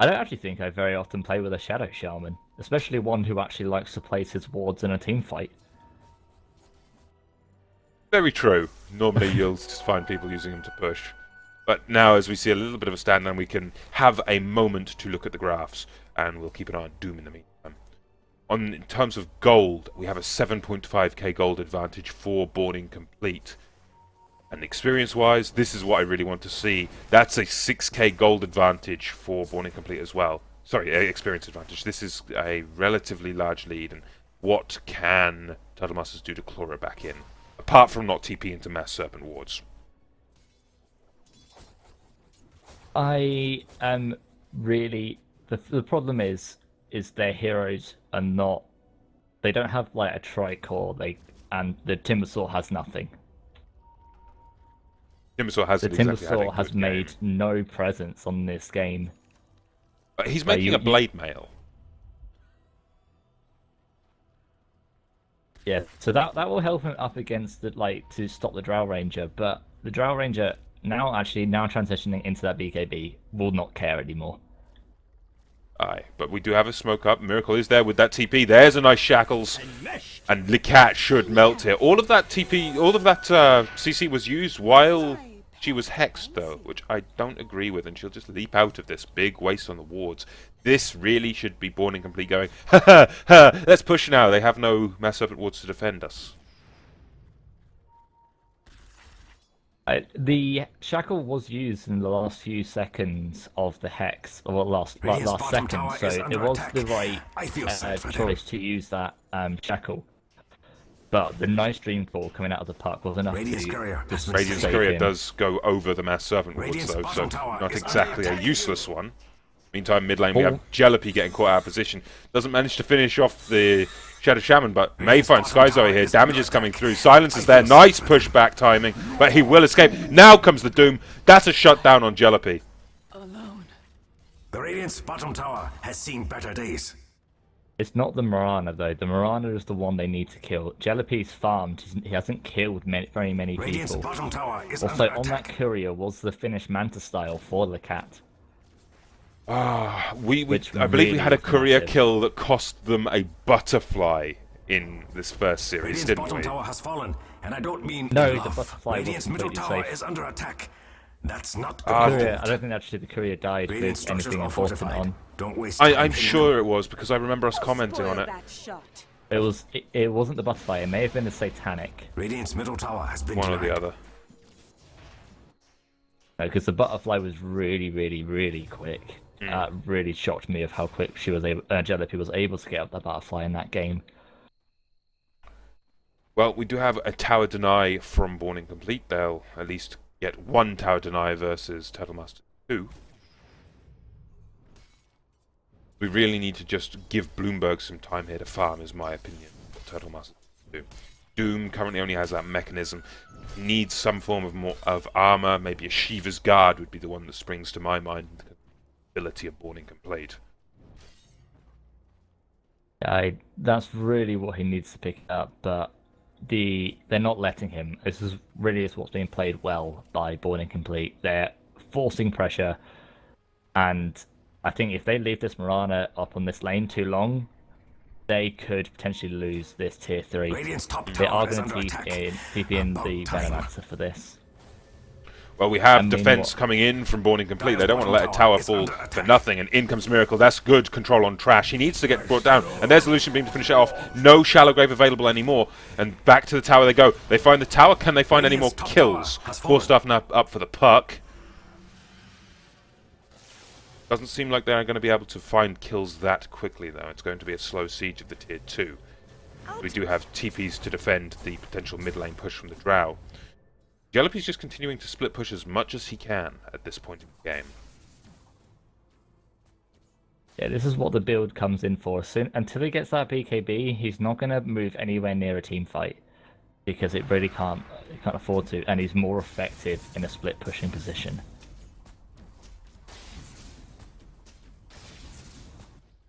I don't actually think I very often play with a Shadow Shaman, especially one who actually likes to place his wards in a team fight. Very true. Normally you'll just find people using them to push. But now, as we see a little bit of a stand down, we can have a moment to look at the graphs, and we'll keep an eye on Doom in the meantime. In terms of gold, we have a 7.5k gold advantage for Born Incomplete. And experience-wise, this is what I really want to see. That's a 6k gold advantage for Born Incomplete as well. Sorry, experience advantage. This is a relatively large lead, and what can Turtlemasters do to claw it back in? Apart from not TP into mass Serpent Wards. I am really... The problem is their heroes are not... They don't have like a Tricore, and the Timbersaw has nothing. Timbersaw has the Timbersaw has made no presence on this game. But he's making a blade mail. Yeah, so that will help him up against the to stop the Drow Ranger, but the Drow Ranger now transitioning into that BKB will not care anymore. Aye, but we do have a smoke up. Miracle is there with that TP. There's a nice Shackles, and Lakat should melt here. All of that TP, all of that CC was used while she was hexed, though, which I don't agree with, and she'll just leap out of this big waste on the wards. This really should be Born Incomplete going, ha ha ha, let's push now. They have no Mass Serpent Wards to defend us. The Shackle was used in the last few seconds of the Hex, or last second, so it was the right choice to use that Shackle. But the nice Dream Core coming out of the puck was enough Radiant's to courier just has Radiant's save Courier him. does go over the Mass Serpent Wards, Radiant's though, so bottom tower not is exactly under a attack. useless one. Meantime, mid lane, we have Jellapi getting caught out of position. Doesn't manage to finish off the Shadow Shaman, but Mayfire and Skyzoe here. Damage is coming through. Silence is there. Nice pushback timing, but he will escape. Now comes the Doom. That's a shutdown on Jellapi. Alone. The Radiant's bottom tower has seen better days. It's not the Mirana though. The Mirana is the one they need to kill. Jellapi's farmed. He hasn't killed very many Radiant's people. bottom tower is Also, under on that attack. courier was the finished Manta style for the cat. I believe really we had a was courier massive. kill that cost them a butterfly in this first series, Radiant's didn't bottom we? tower has fallen, and I don't mean No, in the love. butterfly was Radiant's middle completely tower safe. is under attack. That's not Ah, good. Courier, I don't think actually the courier died Radiant with structures anything are important fortified. on. Don't waste time I'm hitting sure it was, because I remember us commenting on Spoil it. that shot. It wasn't the butterfly. It may have been the satanic. them. Radiant's middle tower has been One or denied. the other. Because the butterfly was really quick. Really shocked me of how quick she was able. Jellapi was able to get up that butterfly in that game. Well, we do have a tower deny from Born Incomplete. They'll at least get one tower deny versus Turtlemasters 2. We really need to just give Bloomberg some time here to farm, is my opinion. What Turtlemasters do. Doom currently only has that mechanism. Needs some form of armor. Maybe a Shiva's Guard would be the one that springs to my mind. The ability of Born Incomplete. That's really what he needs to pick up, but they're not letting him. This is what's being played well by Born Incomplete. They're forcing pressure, and I think if they leave this Mirana up on this lane too long, they could potentially lose this tier 3. Radiant's top They tower are is going to under attack. TP in the About time. Venomancer for this. Well, we have I mean, defense what- coming in from Born Incomplete. They Dire's don't want to let a bottom tower tower is fall under for attack. nothing, and in comes Miracle. That's good control on Trash. He needs to get brought down, and there's the Lucian Beam to finish it off. No Shallow Grave available anymore, and back to the tower they go. They find the tower. Can they find any more Radiant's top kills? tower has Four fallen. stuff now up for the puck. Doesn't seem like they're going to be able to find kills that quickly, though. It's going to be a slow siege of the tier 2. We do have TPs to defend the potential mid lane push from the Drow. Jellapi's just continuing to split push as much as he can at this point in the game. Yeah, this is what the build comes in for. Until he gets that BKB, he's not going to move anywhere near a team fight because it really can't afford to, and he's more effective in a split pushing position.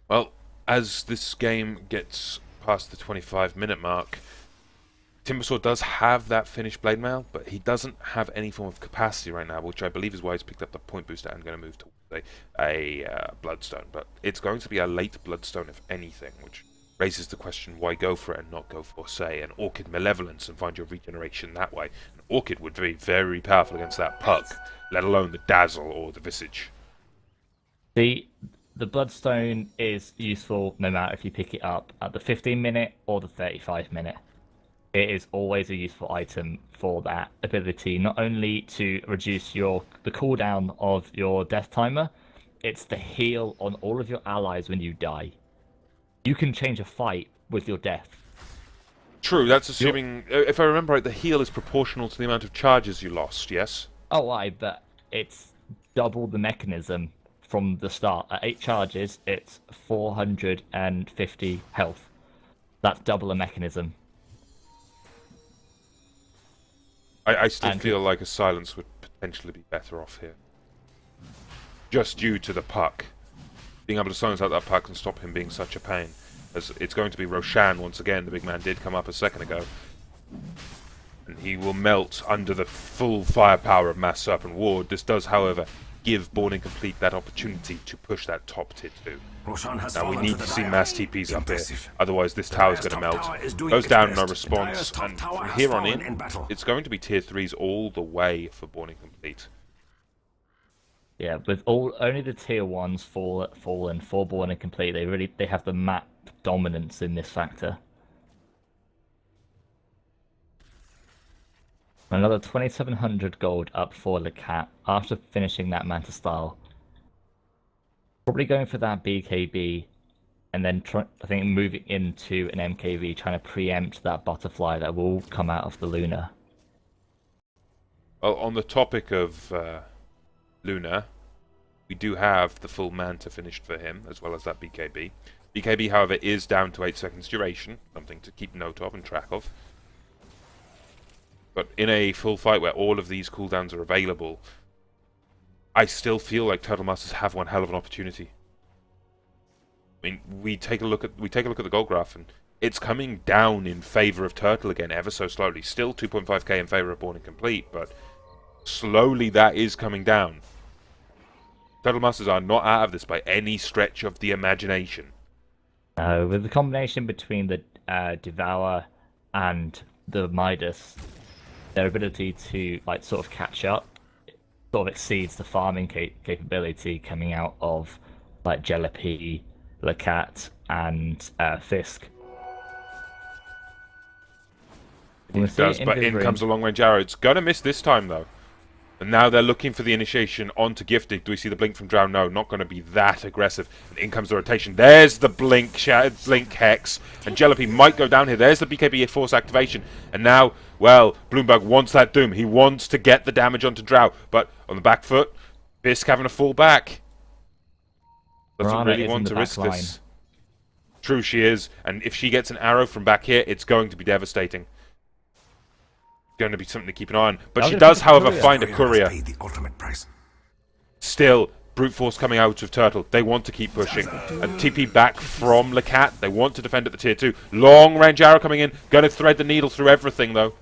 Well, as this game gets past the 25-minute mark, Timbersaw does have that finished Blade Mail, but he doesn't have any form of capacity right now, which I believe is why he's picked up the point booster and going to move towards a Bloodstone. But it's going to be a late Bloodstone, if anything, which raises the question, why go for it and not go for, say, an Orchid Malevolence and find your regeneration that way? An Orchid would be very powerful against that puck, let alone the Dazzle or the Visage. The Bloodstone is useful no matter if you pick it up at the 15-minute or the 35-minute. It is always a useful item for that ability, not only to reduce the cooldown of your death timer, it's the heal on all of your allies when you die. You can change a fight with your death. True, that's assuming, if I remember right, the heal is proportional to the amount of charges you lost, yes? Oh, but it's double the mechanism from the start. At 8 charges, it's 450 health. That's double a mechanism. I still And- feel like a silence would potentially be better off here. Just due to the puck. Being able to silence out that puck and stop him being such a pain. As it's going to be Roshan once again, the big man did come up a second ago. And he will melt under the full firepower of Mass Serpent Ward. This does, however, give Born Incomplete that opportunity to push that top tier 2. Roshan has Now we fallen need to to the see Dire. mass TPs up here, Impressive. otherwise this The tower's Dire's going to top melt. tower is doing Goes its down, best. no The response, Dire's top and tower from has here on fallen in, in battle. it's going to be tier 3s all the way for Born Incomplete. Yeah, with only the tier 1s fallen for Born Incomplete, they have the map dominance in this factor. Another 2,700 gold up for the cat after finishing that Manta style. Probably going for that BKB and then I think moving into an MKV, trying to preempt that butterfly that will come out of the Luna. Well, on the topic of Luna, we do have the full Manta finished for him, as well as that BKB. BKB, however, is down to 8 seconds duration, something to keep note of and track of. But in a full fight where all of these cooldowns are available, I still feel like Turtlemasters have one hell of an opportunity. I mean, we take a look at the gold graph, and it's coming down in favor of Turtle again, ever so slowly. Still 2.5k in favor of Born and Complete, but slowly that is coming down. Turtlemasters are not out of this by any stretch of the imagination. No, with the combination between the Devour and the Midas, their ability to like sort of catch up sort of exceeds the farming capability coming out of like Jellypy, Lacat, and Fisk. It does, but in comes a long-range arrow. It's going to miss this time, though. And now they're looking for the initiation onto Gifted. Do we see the blink from Drow? No, not going to be that aggressive. And in comes the rotation. There's the blink Hex. And Jellypy might go down here. There's the BKB force activation. And now, well, Bloomberg wants that Doom. He wants to get the damage onto Drow. But on the back foot, Fisk having to fall back. Doesn't really want to risk this. True, she is. And if she gets an arrow from back here, it's going to be devastating. Going to be something to keep an eye on. But she does, however, find a courier. Still, brute force coming out of Turtle. They want to keep pushing. And TP back from Lacat. They want to defend at the tier 2. Long range arrow coming in. Going to thread the needle through everything, though.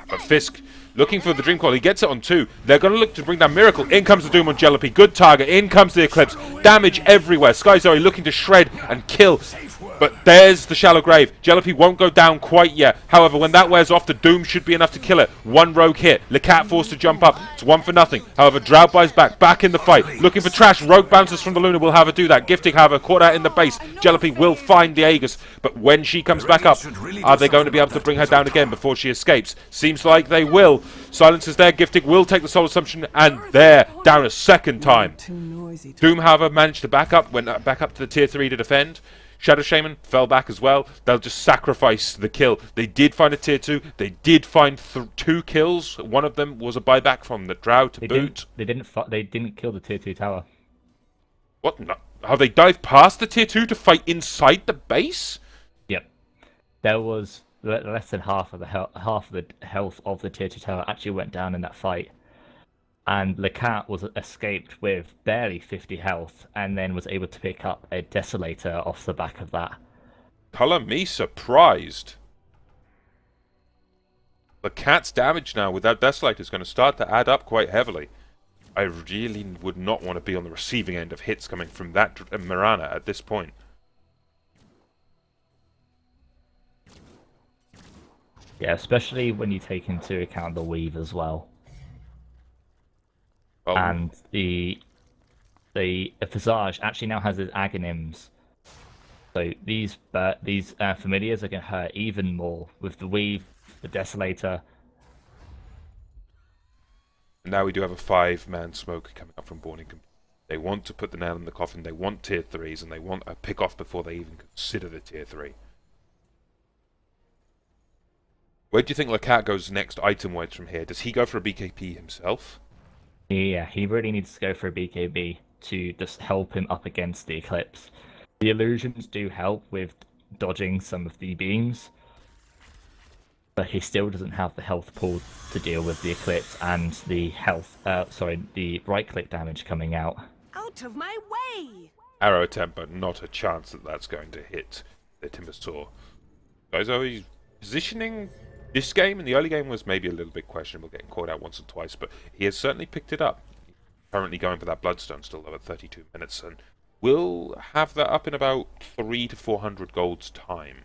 But Fisk looking for the Dream Coil. He gets it on 2. They're going to look to bring down Miracle. In comes the Doom on Jellypy. Good target. In comes the Eclipse. Damage everywhere. Skyzori looking to shred and kill. But there's the Shallow Grave. Jellypy won't go down quite yet. However, when that wears off, the Doom should be enough to kill it. One rogue hit. Lacat forced to jump up. It's 1 for nothing. However, Drow buys back in the fight. Looking for trash. Rogue bounces from the Luna will have her do that. Gifting, however, caught out in the base. Jellypy will find the Aegis. But when she comes back up, are they going to be able to bring her down again before she escapes? Seems like they will. Silence is there. Gifting will take the Soul Assumption. And they're down a second time. Doom, however, managed to back up. Went back up to the tier 3 to defend. Shadow Shaman fell back as well. They'll just sacrifice the kill. They did find a tier 2. They did find 2 kills. One of them was a buyback from the Drow to boot. They didn't kill the tier 2 tower. What? No. How they dived past the tier 2 to fight inside the base? Yep. There was less than half of the health of the tier 2 tower actually went down in that fight. And Lacat was escaped with barely 50 health, and then was able to pick up a Desolator off the back of that. Colour me surprised. Lacat's damage now with that Desolator is going to start to add up quite heavily. I really would not want to be on the receiving end of hits coming from that Mirana at this point. Yeah, especially when you take into account the weave as well. Oh. And the Visage actually now has his Aghanim's. So these familiars are going to hurt even more with the weave, the Desolator. Now we do have a 5-man smoke coming up from Born and Complete. They want to put the nail in the coffin. They want tier 3s, and they want a pick off before they even consider the tier 3. Where do you think Lacat goes next item-wise from here? Does he go for a BKP himself? Yeah, he really needs to go for a BKB to just help him up against the Eclipse. The illusions do help with dodging some of the beams, but he still doesn't have the health pool to deal with the Eclipse and the the right-click damage coming out. Out of my way! Arrow attempt, but not a chance that that's going to hit the Timber Saw. Guys, he's positioning. This game, in the early game, was maybe a little bit questionable, getting caught out once or twice, but he has certainly picked it up. Currently going for that Bloodstone still, though, at 32 minutes, and we'll have that up in about 300 to 400 gold's time.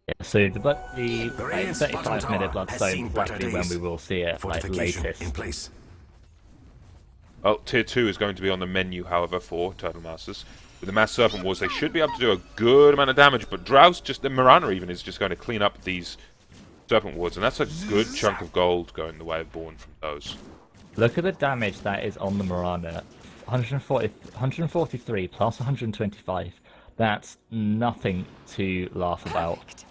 Yeah, so the 35-minute Bloodstone is likely when we will see it, like, latest. Well, Tier 2 is going to be on the menu, however, for Turtlemasters. With the Mass Serpent Wars, they should be able to do a good amount of damage, but Drow's just, the Mirana even, is just going to clean up these Serpent Wards, and that's a good chunk of gold going the way of Born from those. Look at the damage that is on the Mirana. 143 plus 125. That's nothing to laugh about.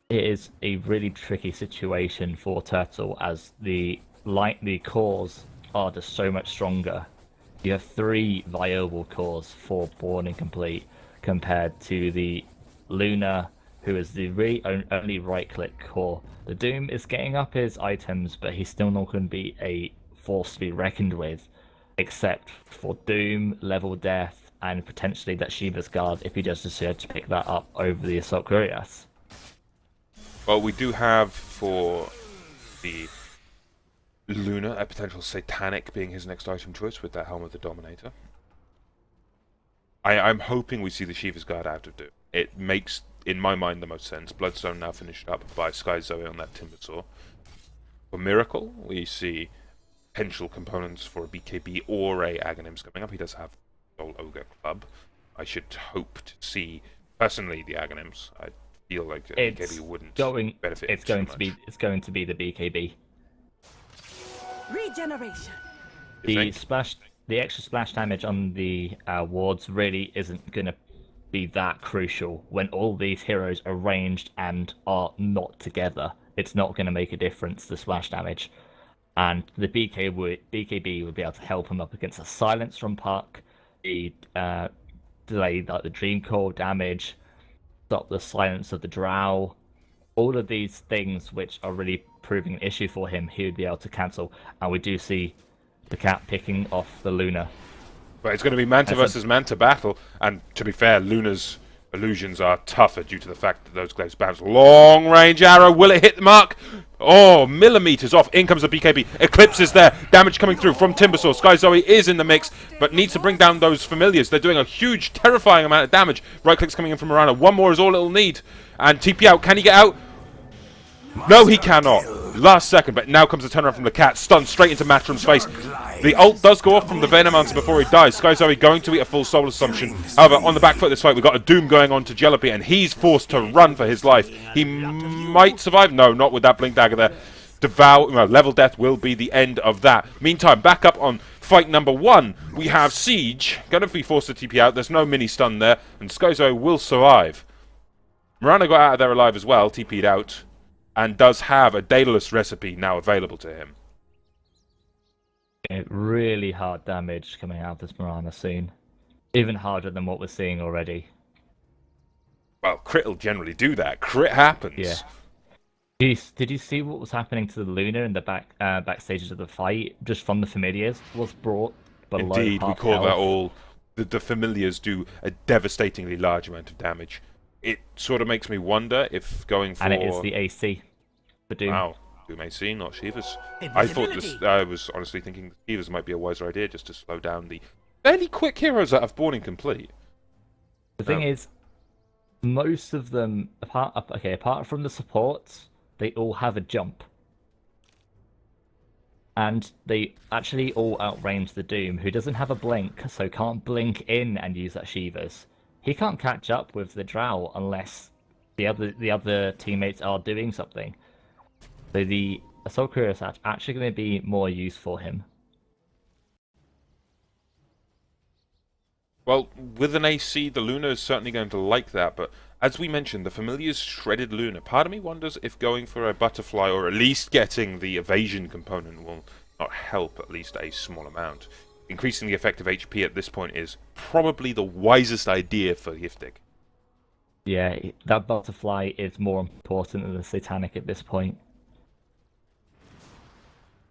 It is a really tricky situation for Turtle, as the cores are just so much stronger. You have 3 viable cores for Born Incomplete compared to the Luna, who is the really only right-click core. The Doom is getting up his items, but he's still not going to be a force to be reckoned with, except for Doom, Level Death, and potentially that Shiva's Guard if he does decide to pick that up over the Assault Cuirass. Well, we do have for the Luna a potential Satanic being his next item choice with that Helm of the Dominator. I'm hoping we see the Shiva's Guard out of Doom. It makes, in my mind, the most sense. Bloodstone now finished up by Sky Zoe on that Timber Saw. For Miracle, we see potential components for a BKB or a Aghanims coming up. He does have Soul Ogre Club. I should hope to see, personally, the Aghanims. I feel like a BKB wouldn't benefit. It's going to be the BKB. Regeneration. The extra splash damage on the wards really isn't going to be that crucial when all these heroes are ranged and are not together. It's not going to make a difference, the splash damage. And the BKB would be able to help him up against a Silence from Puck, the delay like the Dream Core damage, stop the Silence of the Drow. All of these things which are really proving an issue for him, he would be able to cancel. And we do see the cat picking off the Luna. But it's going to be Manta versus Manta battle, and to be fair, Luna's illusions are tougher due to the fact that those glaives bounce. Long range arrow, will it hit the mark? Oh, millimeters off. In comes the BKB. Eclipse is there. Damage coming through from Timbersaw. Sky Zoe is in the mix, but needs to bring down those familiars. They're doing a huge, terrifying amount of damage. Right clicks coming in from Mirana. One more is all it'll need. And TP out. Can he get out? No, he cannot. Last second, but now comes the turnaround from the cat. Stunned straight into Matrum's face. The ult does go off from the Venomancer before he dies. Sky Zoe going to eat a full soul assumption. However, on the back foot of this fight, we've got a Doom going on to Jellaby, and he's forced to run for his life. He might survive. No, not with that Blink Dagger there. Level Death will be the end of that. Meantime, back up on fight number 1, we have Siege. Going to be forced to TP out. There's no mini stun there, and Sky Zoe will survive. Mirana got out of there alive as well, TP'd out, and does have a Daedalus recipe now available to him. Really hard damage coming out of this Mirana soon. Even harder than what we're seeing already. Well, crit will generally do that. Crit happens. Yeah. Did you see what was happening to the Luna in the backstages of the fight? Just from the familiars was brought below. Indeed, we call health. that all. The familiars do a devastatingly large amount of damage. It sort of makes me wonder if going for... And it is the AC for Doom. Wow. Doom AC, not Shivas. I thought this... I was honestly thinking Shivas might be a wiser idea just to slow down the fairly quick heroes that have Born Incomplete. The thing is, most of them, apart from the supports, they all have a jump. And they actually all outrange the Doom, who doesn't have a blink, so can't blink in and use that Shivas. He can't catch up with the Drow unless the other teammates are doing something. So the Assault Cuirass is actually going to be more use for him. Well, with an AC, the Luna is certainly going to like that, but as we mentioned, the Familiar's shredded Luna. Part of me wonders if going for a Butterfly, or at least getting the evasion component, will not help at least a small amount. Increasing the effective HP at this point is probably the wisest idea for Giftig. Yeah, that Butterfly is more important than the Satanic at this point.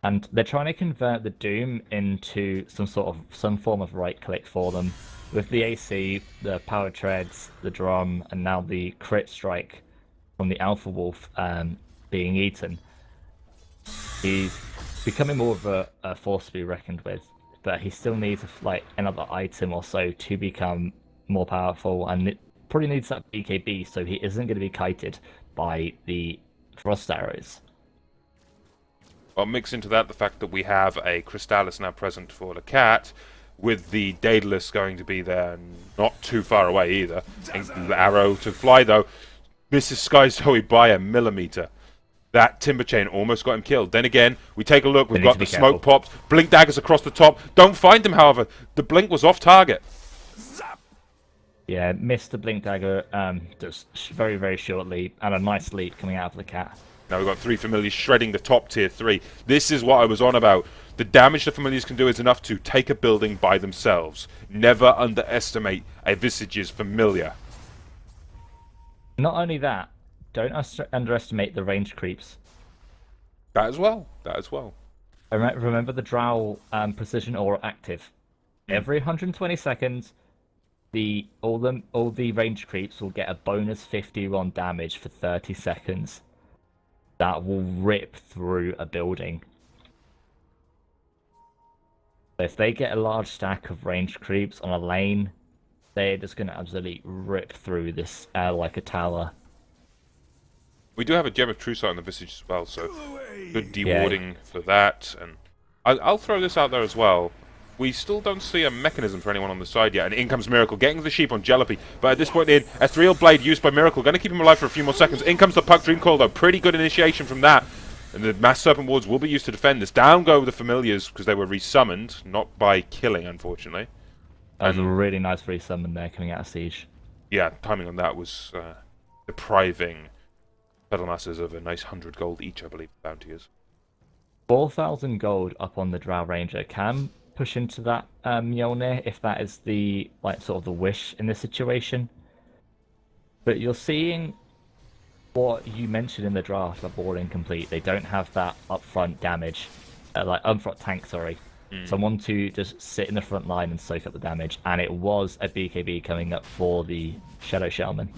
And they're trying to convert the Doom into some form of right click for them. With the AC, the Power Treads, the Drum, and now the Crit Strike from the Alpha Wolf being eaten. He's becoming more of a force to be reckoned with. But he still needs another item or so to become more powerful, and it probably needs that BKB so he isn't going to be kited by the Frost Arrows. Well, mix into that the fact that we have a Crystallis now present for the cat, with the Daedalus going to be there not too far away either. The arrow to fly though misses Sky Zoe by a millimeter. That timber chain almost got him killed. Then again, we take a look. We've got the smoke careful. popped. Blink daggers across the top. Don't find him, however. The blink was off target. Yeah, missed the blink dagger just very, very shortly, and a nice leap coming out of the cat. Now we've got 3 familiars shredding the top tier 3. This is what I was on about. The damage the familiars can do is enough to take a building by themselves. Never underestimate a Visage's familiar. Not only that, don't underestimate the range creeps. That as well. That as well. Remember the Drow precision aura active. Every 120 seconds, all the range creeps will get a bonus 51 damage for 30 seconds. That will rip through a building. So if they get a large stack of range creeps on a lane, they're just going to absolutely rip through this like a tower. We do have a Gem of True Sight on the Visage as well, so good dewarding for that. And I'll throw this out there as well. We still don't see a mechanism for anyone on the side yet, and in comes Miracle, getting the sheep on Jalopy. But at this point in, Ethereal Blade used by Miracle, going to keep him alive for a few more seconds. In comes the Puck Dream Call, though. Pretty good initiation from that. And the Mass Serpent Wards will be used to defend this. Down go the Familiars, because they were resummoned, not by killing, unfortunately. That was a really nice resummon there coming out of Siege. Yeah, timing on that was depriving Turtlemasters of a nice 100 gold each, I believe, bounty is. 4,000 gold up on the Drow Ranger can push into that Mjolnir if that is the sort of the wish in this situation. But you're seeing what you mentioned in the draft about Boarding Complete. They don't have that upfront damage, upfront tank, sorry. Someone to just sit in the front line and soak up the damage, and it was a BKB coming up for the Shadow Shaman.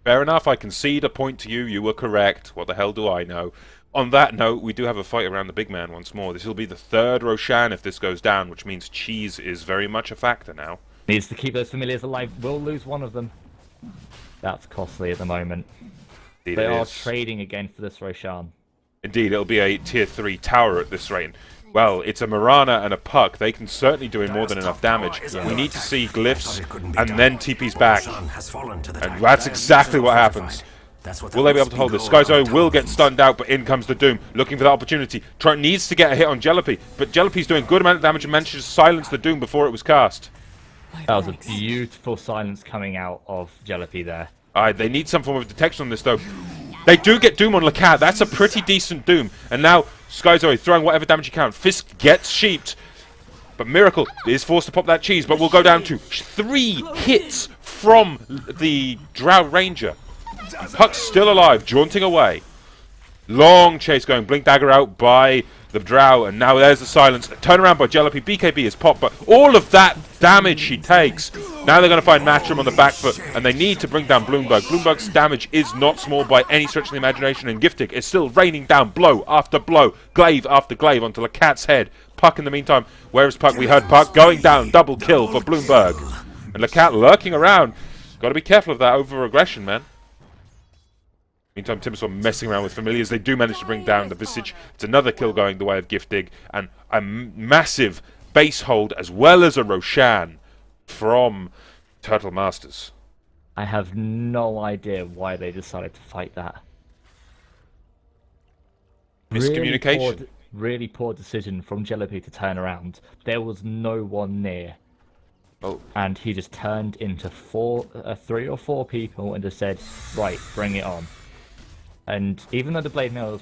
Fair enough, I concede a point to you. You were correct. What the hell do I know? On that note, we do have a fight around the big man once more. This will be the 3rd Roshan if this goes down, which means cheese is very much a factor now. Needs to keep those familiars alive. Will lose one of them. That's costly at the moment. Indeed they are trading again for this Roshan. Indeed, it'll be a tier 3 tower at this rate. Well, it's a Marana and a Puck. They can certainly do more than enough damage. We need to see glyphs and then TP's back. And that's exactly what happens. Will they be able to hold this? Skyzo will get stunned out, but in comes the Doom, looking for that opportunity. Needs to get a hit on Jalopy, but Jalopy's doing good amount of damage and manages to silence the Doom before it was cast. That was a beautiful silence coming out of Jalopy there. They need some form of detection on this, though. They do get Doom on Lakat. That's a pretty decent Doom. And now Skyzo throwing whatever damage he can. Fisk gets sheeped. But Miracle is forced to pop that cheese, but we'll go down to 3 hits from the Drow Ranger. Puck's still alive, jaunting away. Long chase going. Blink Dagger out by the Drow, and now there's the silence. Turnaround by Jalopy. BKB is popped, but all of that damage he takes. Now they're going to find Matchroom on the back foot, and they need to bring down Bloomberg. Bloomberg's damage is not small by any stretch of the imagination, and Giftig is still raining down blow after blow, glaive after glaive onto the cat's head. Puck in the meantime. Where is Puck? We heard Puck going down. Double kill for Bloomberg. And the cat lurking around. Got to be careful of that over-aggression, man. Meantime, Timbersaw messing around with familiars. They do manage to bring down the Visage. It's another kill going the way of Giftig. And a massive base hold as well as a Roshan from Turtlemasters. I have no idea why they decided to fight that. Miscommunication. Really poor decision from Jalopy to turn around. There was no one near. Oh. And he just turned into 3 or 4 people and just said, right, bring it on. And even though the blade mail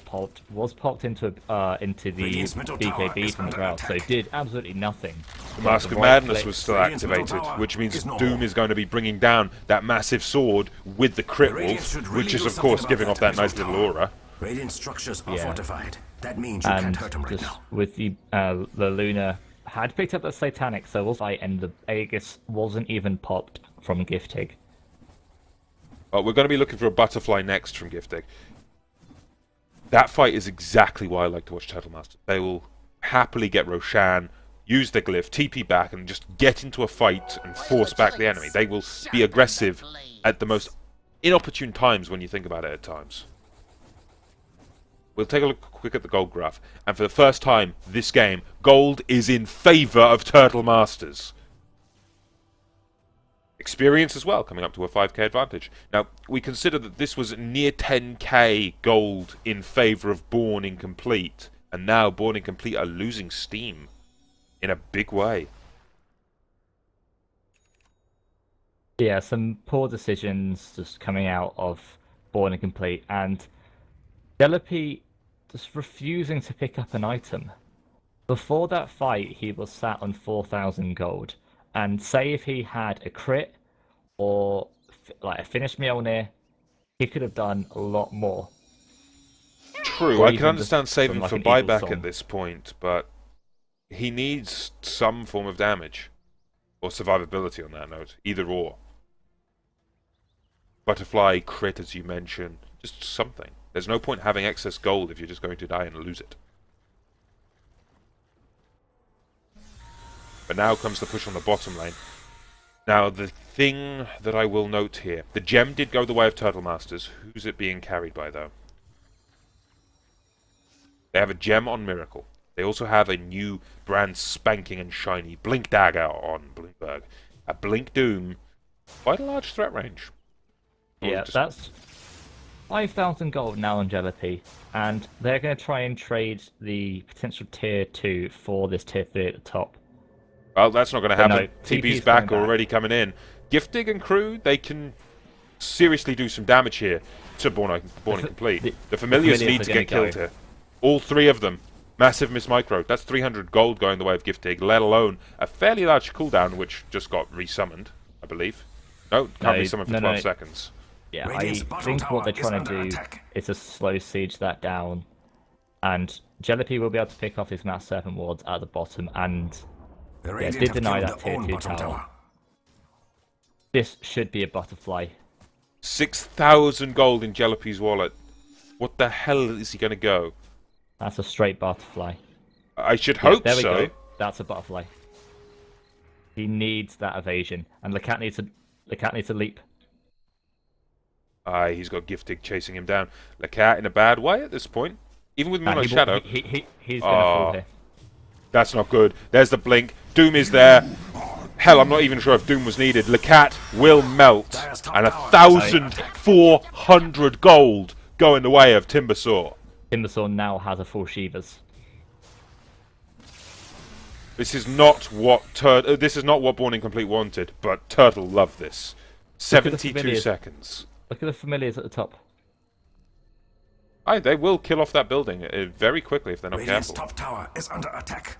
was popped into the BKB from the crowd, so it did absolutely nothing. The Mask of Madness was still activated, which means Doom is going to be bringing down that massive sword with the Crit Wolf, which is of course giving off that nice little aura. Radiant structures are fortified. That means you can't hurt them right now. With the Luna had picked up the Satanic, so we'll fight, and the Aegis wasn't even popped from Giftig. We're going to be looking for a Butterfly next from Giftig. That fight is exactly why I like to watch Turtlemasters. They will happily get Roshan, use the glyph, TP back, and just get into a fight and force back the enemy. They will be aggressive at the most inopportune times when you think about it at times. We'll take a look quick at the gold graph, and for the first time this game, gold is in favour of Turtlemasters. Experience as well, coming up to a 5k advantage. Now, we consider that this was near 10k gold in favour of Born Incomplete, and now Born Incomplete are losing steam in a big way. Yeah, some poor decisions just coming out of Born Incomplete, and Delapi just refusing to pick up an item. Before that fight, he was sat on 4,000 gold, and say if he had a crit or like a finished Mjolnir, he could have done a lot more. True, Or I can even understand just saving from, like, for an Eagle buyback Song. at this point, but he needs some form of damage. Or survivability on that note. Either or. Butterfly, crit as you mentioned. Just something. There's no point having excess gold if you're just going to die and lose it. But now comes the push on the bottom lane. Now, the thing that I will note here. The gem did go the way of Turtlemasters. Who's it being carried by, though? They have a gem on Miracle. They also have a new brand spanking and shiny Blink Dagger on Bloomberg. A Blink Doom. Quite a large threat range. Yeah, that's 5,000 gold now on Jellypy, and they're going to try and trade the potential tier 2 for this tier 3 at the top. Well, that's not going to But happen. no, TP's TP's back, coming back. already coming in. Giftig and crew, they can seriously do some damage here to Born Incomplete. The Familiars need to get killed here. All three of them. Massive miss micro. That's 300 gold going the way of Giftig, let alone a fairly large cooldown, which just got resummoned, I believe. No, can't be summoned for 12 seconds. Yeah, Radiant's I bottom think what tower they're trying is to under do attack. is to slow siege that down, and Jellypy will be able to pick off his Mass Serpent wards at the bottom, and The yeah, Radiant did have deny killed that their tier own 2 bottom tower. This should be a butterfly. 6,000 gold in Jellypy's wallet. What the hell is he going to go? That's a straight butterfly. I should Yeah, hope there we so. go. That's a butterfly. He needs that evasion, and the cat needs to leap. Aye, he's got Giftig chasing him down. Lacat in a bad way at this point. Even with Moonlight Shadow. He's going to fall here. That's not good. There's the blink. Doom is there. Hell, I'm not even sure if Doom was needed. Lacat will melt. And 1,400 gold go in the way of Timbersaw. Timbersaw now has a full Shivas. This is not what Born Incomplete wanted, but Turtle loved this. 72 seconds. Look at the familiars at the top. Aye, they will kill off that building very quickly if they're not Radiant's careful. top tower is under attack.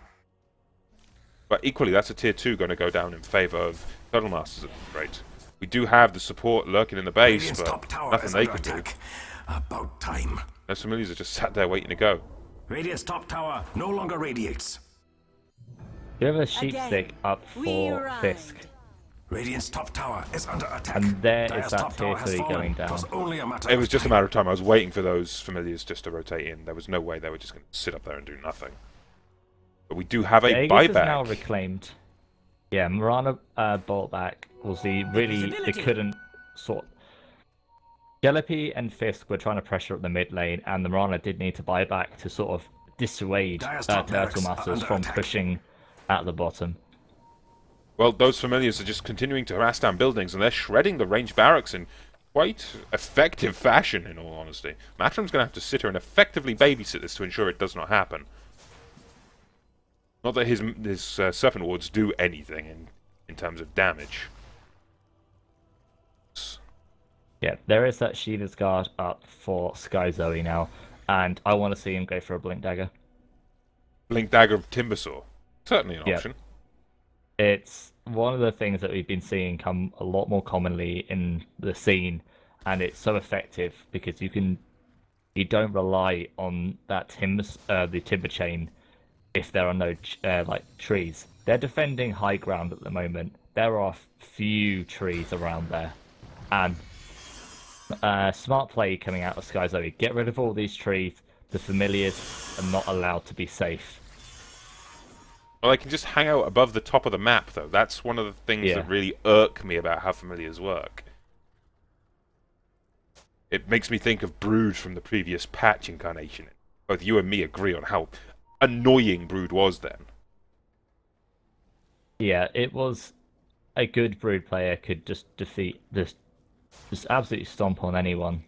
But equally, that's a tier 2 going to go down in favour of Turtlemasters at the rate. We do have the support lurking in the base, Radiant's top but tower nothing is they under can do. attack. About time. Those familiars are just sat there waiting to go. Radiant's top tower no longer radiates. You have a sheepstick Again, up we for ride. Fisk. Radiant's top tower is under attack. And there Dire's is that top tower tier has 3 fallen. going It was down. only a matter It of was just a time. matter of time. I was waiting for those familiars just to rotate in. There was no way they were just going to sit up there and do nothing. But we do have a Aegis buyback. is now reclaimed. Yeah, Marana bought back was the they couldn't sort. Jellypy and Fisk were trying to pressure up the mid lane, and the Marana did need to buy back to sort of dissuade Dire's top barracks are Turtlemasters under from attack. pushing at the bottom. Well, those familiars are just continuing to harass down buildings, and they're shredding the ranged barracks in quite effective fashion, in all honesty. Matrim's going to have to sit here and effectively babysit this to ensure it does not happen. Not that his Serpent Wards do anything in terms of damage. Yeah, there is that Shiva's Guard up for Sky Zoe now, and I want to see him go for a Blink Dagger. Blink Dagger of Timbersaw. Certainly an Yeah. option. It's one of the things that we've been seeing come a lot more commonly in the scene, and it's so effective because you don't rely on that the timber chain if there are no trees. They're defending high ground at the moment. There are few trees around there, and smart play coming out of Sky Zoe. Get rid of all these trees. The familiars are not allowed to be safe. Well, they can just hang out above the top of the map, though. That's one of the things that really irk me about how familiars work. It makes me think of Brood from the previous patch incarnation. Both you and me agree on how annoying Brood was then. Yeah, it was a good Brood player could just defeat this, just absolutely stomp on anyone.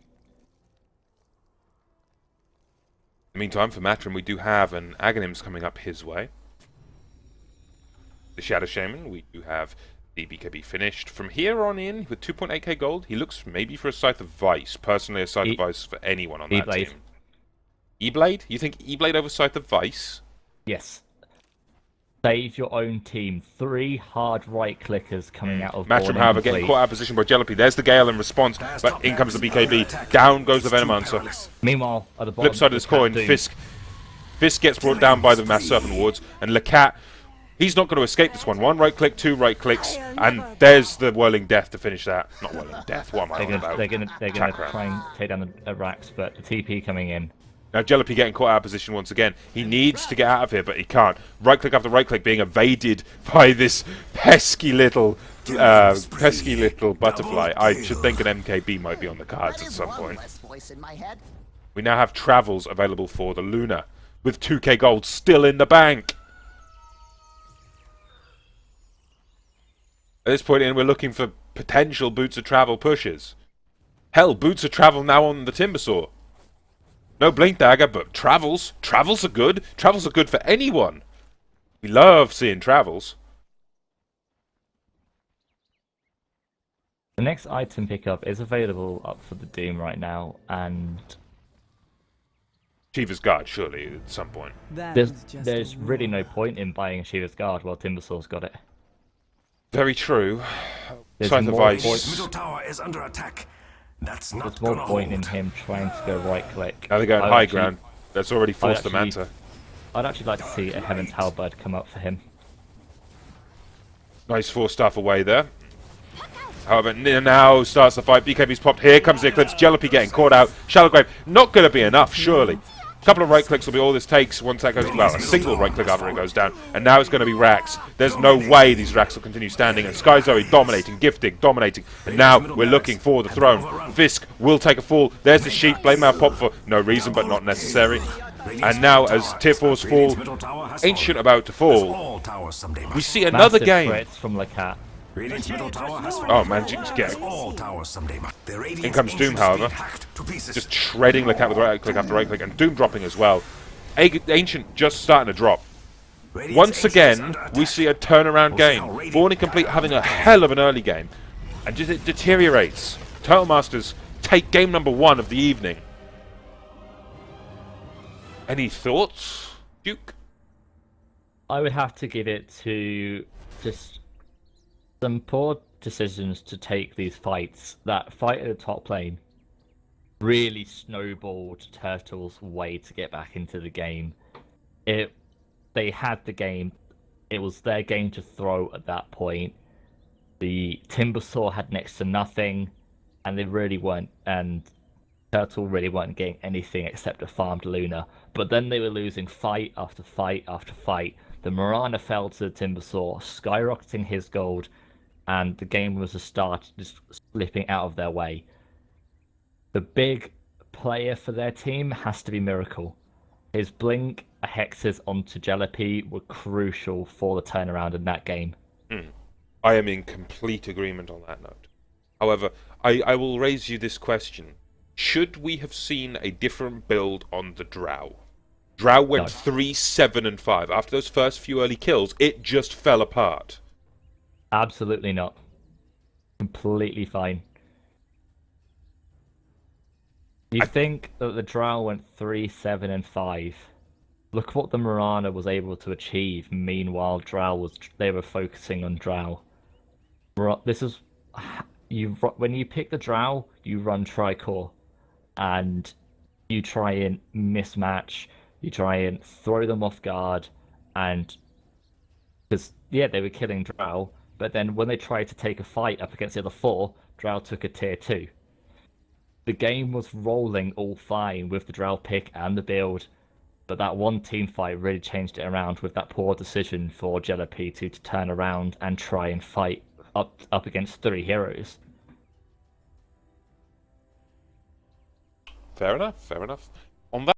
In the meantime, for Matrim, we do have an Aghanims coming up his way. The Shadow Shaman, we do have the BKB finished. From here on in, with 2.8k gold, he looks maybe for a Scythe of Vice. Personally, a Scythe of Vice for anyone on that team. E-Blade? You think E-Blade over Scythe of Vice? Yes. Save your own team. 3 hard right clickers coming out of Matrim, however, getting caught out of position by Jealousy. There's the Gale in response, but in comes the BKB. Down goes the Venomancer. Meanwhile, at the bottom, Flip side of this coin, Fisk gets brought down by the Mass Serpent Wards, and Lacat, he's not going to escape this one. 1 right click, 2 right clicks, and there's the Whirling Death to finish that. Not Whirling Death, what am I on about? They're gonna try and take down the Rax, but the TP coming in. Now Jealousy getting caught out of position once again. He needs to get out of here, but he can't. Right click after right click being evaded by this pesky little butterfly. I should think an MKB might be on the cards at some point. We now have travels available for the Luna, with 2k gold still in the bank. At this point in, we're looking for potential Boots of Travel pushes. Hell, Boots of Travel now on the Timbersaw. No Blink Dagger, but Travels. Travels are good. Travels are good for anyone. We love seeing Travels. The next item pickup is available up for the Doom right now, and Shiva's Guard, surely, at some point. There's really no point in buying a Shiva's Guard while Timbersaw's got it. Very true. There's Scythe of more Ice. Middle tower is under attack. That's not There's more gonna point in hold. him trying to go right click. Now they're going high ground. That's already forced the Manta. I'd actually like to see a Heaven's Halberd come up for him. Nice 4 staff away there. However, now starts the fight. BKB's popped. Here comes the Eclipse. Jealousy getting caught out. Shallow Grave. Not going to be enough, surely. A couple of right clicks will be all this takes once that goes, well, a single right click after it goes down. And now it's going to be Rax. There's no way these Rax will continue standing. And Sky Zoe dominating, gifting, dominating. And now we're looking for the throne. Fisk will take a fall. There's the sheep. Blame our pop for no reason, but not necessary. And now as tier 4s fall, Ancient about to fall, we see another game. Threats from Lacat. Oh, managing to get. In comes Doom, however. Just shredding the cat with right click after right click, and Doom dropping as well. Ancient just starting to drop. Once again, we see a turnaround game. Born Incomplete having a hell of an early game, and just it deteriorates. Turtlemasters take game number 1 of the evening. Any thoughts, Duke? I would have to give it to just some poor decisions to take these fights. That fight at the top lane really snowballed Turtle's way to get back into the game. They had the game. It was their game to throw at that point. The Timbersaw had next to nothing, and they really weren't. And Turtle really weren't getting anything except a farmed Luna. But then they were losing fight after fight after fight. The Mirana fell to the Timbersaw, skyrocketing his gold, and the game was a start just slipping out of their way. The big player for their team has to be Miracle. His blink, hexes onto Jealousy were crucial for the turnaround in that game. I am in complete agreement on that note. However, I will raise you this question. Should we have seen a different build on the Drow? Drow went 3, 7, and 5. After those first few early kills, it just fell apart. Absolutely not. Completely fine. You think that the Drow went 3, 7, and 5. Look what the Mirana was able to achieve. Meanwhile, they were focusing on Drow. This is when you pick the Drow, you run Tricore, and you try and mismatch. You try and throw them off guard, and because they were killing Drow, but then when they tried to take a fight up against the other 4, Drow took a tier 2. The game was rolling all fine with the Drow pick and the build, but that one team fight really changed it around with that poor decision for Jealousy to turn around and try and fight up against 3 heroes. Fair enough, fair enough. On that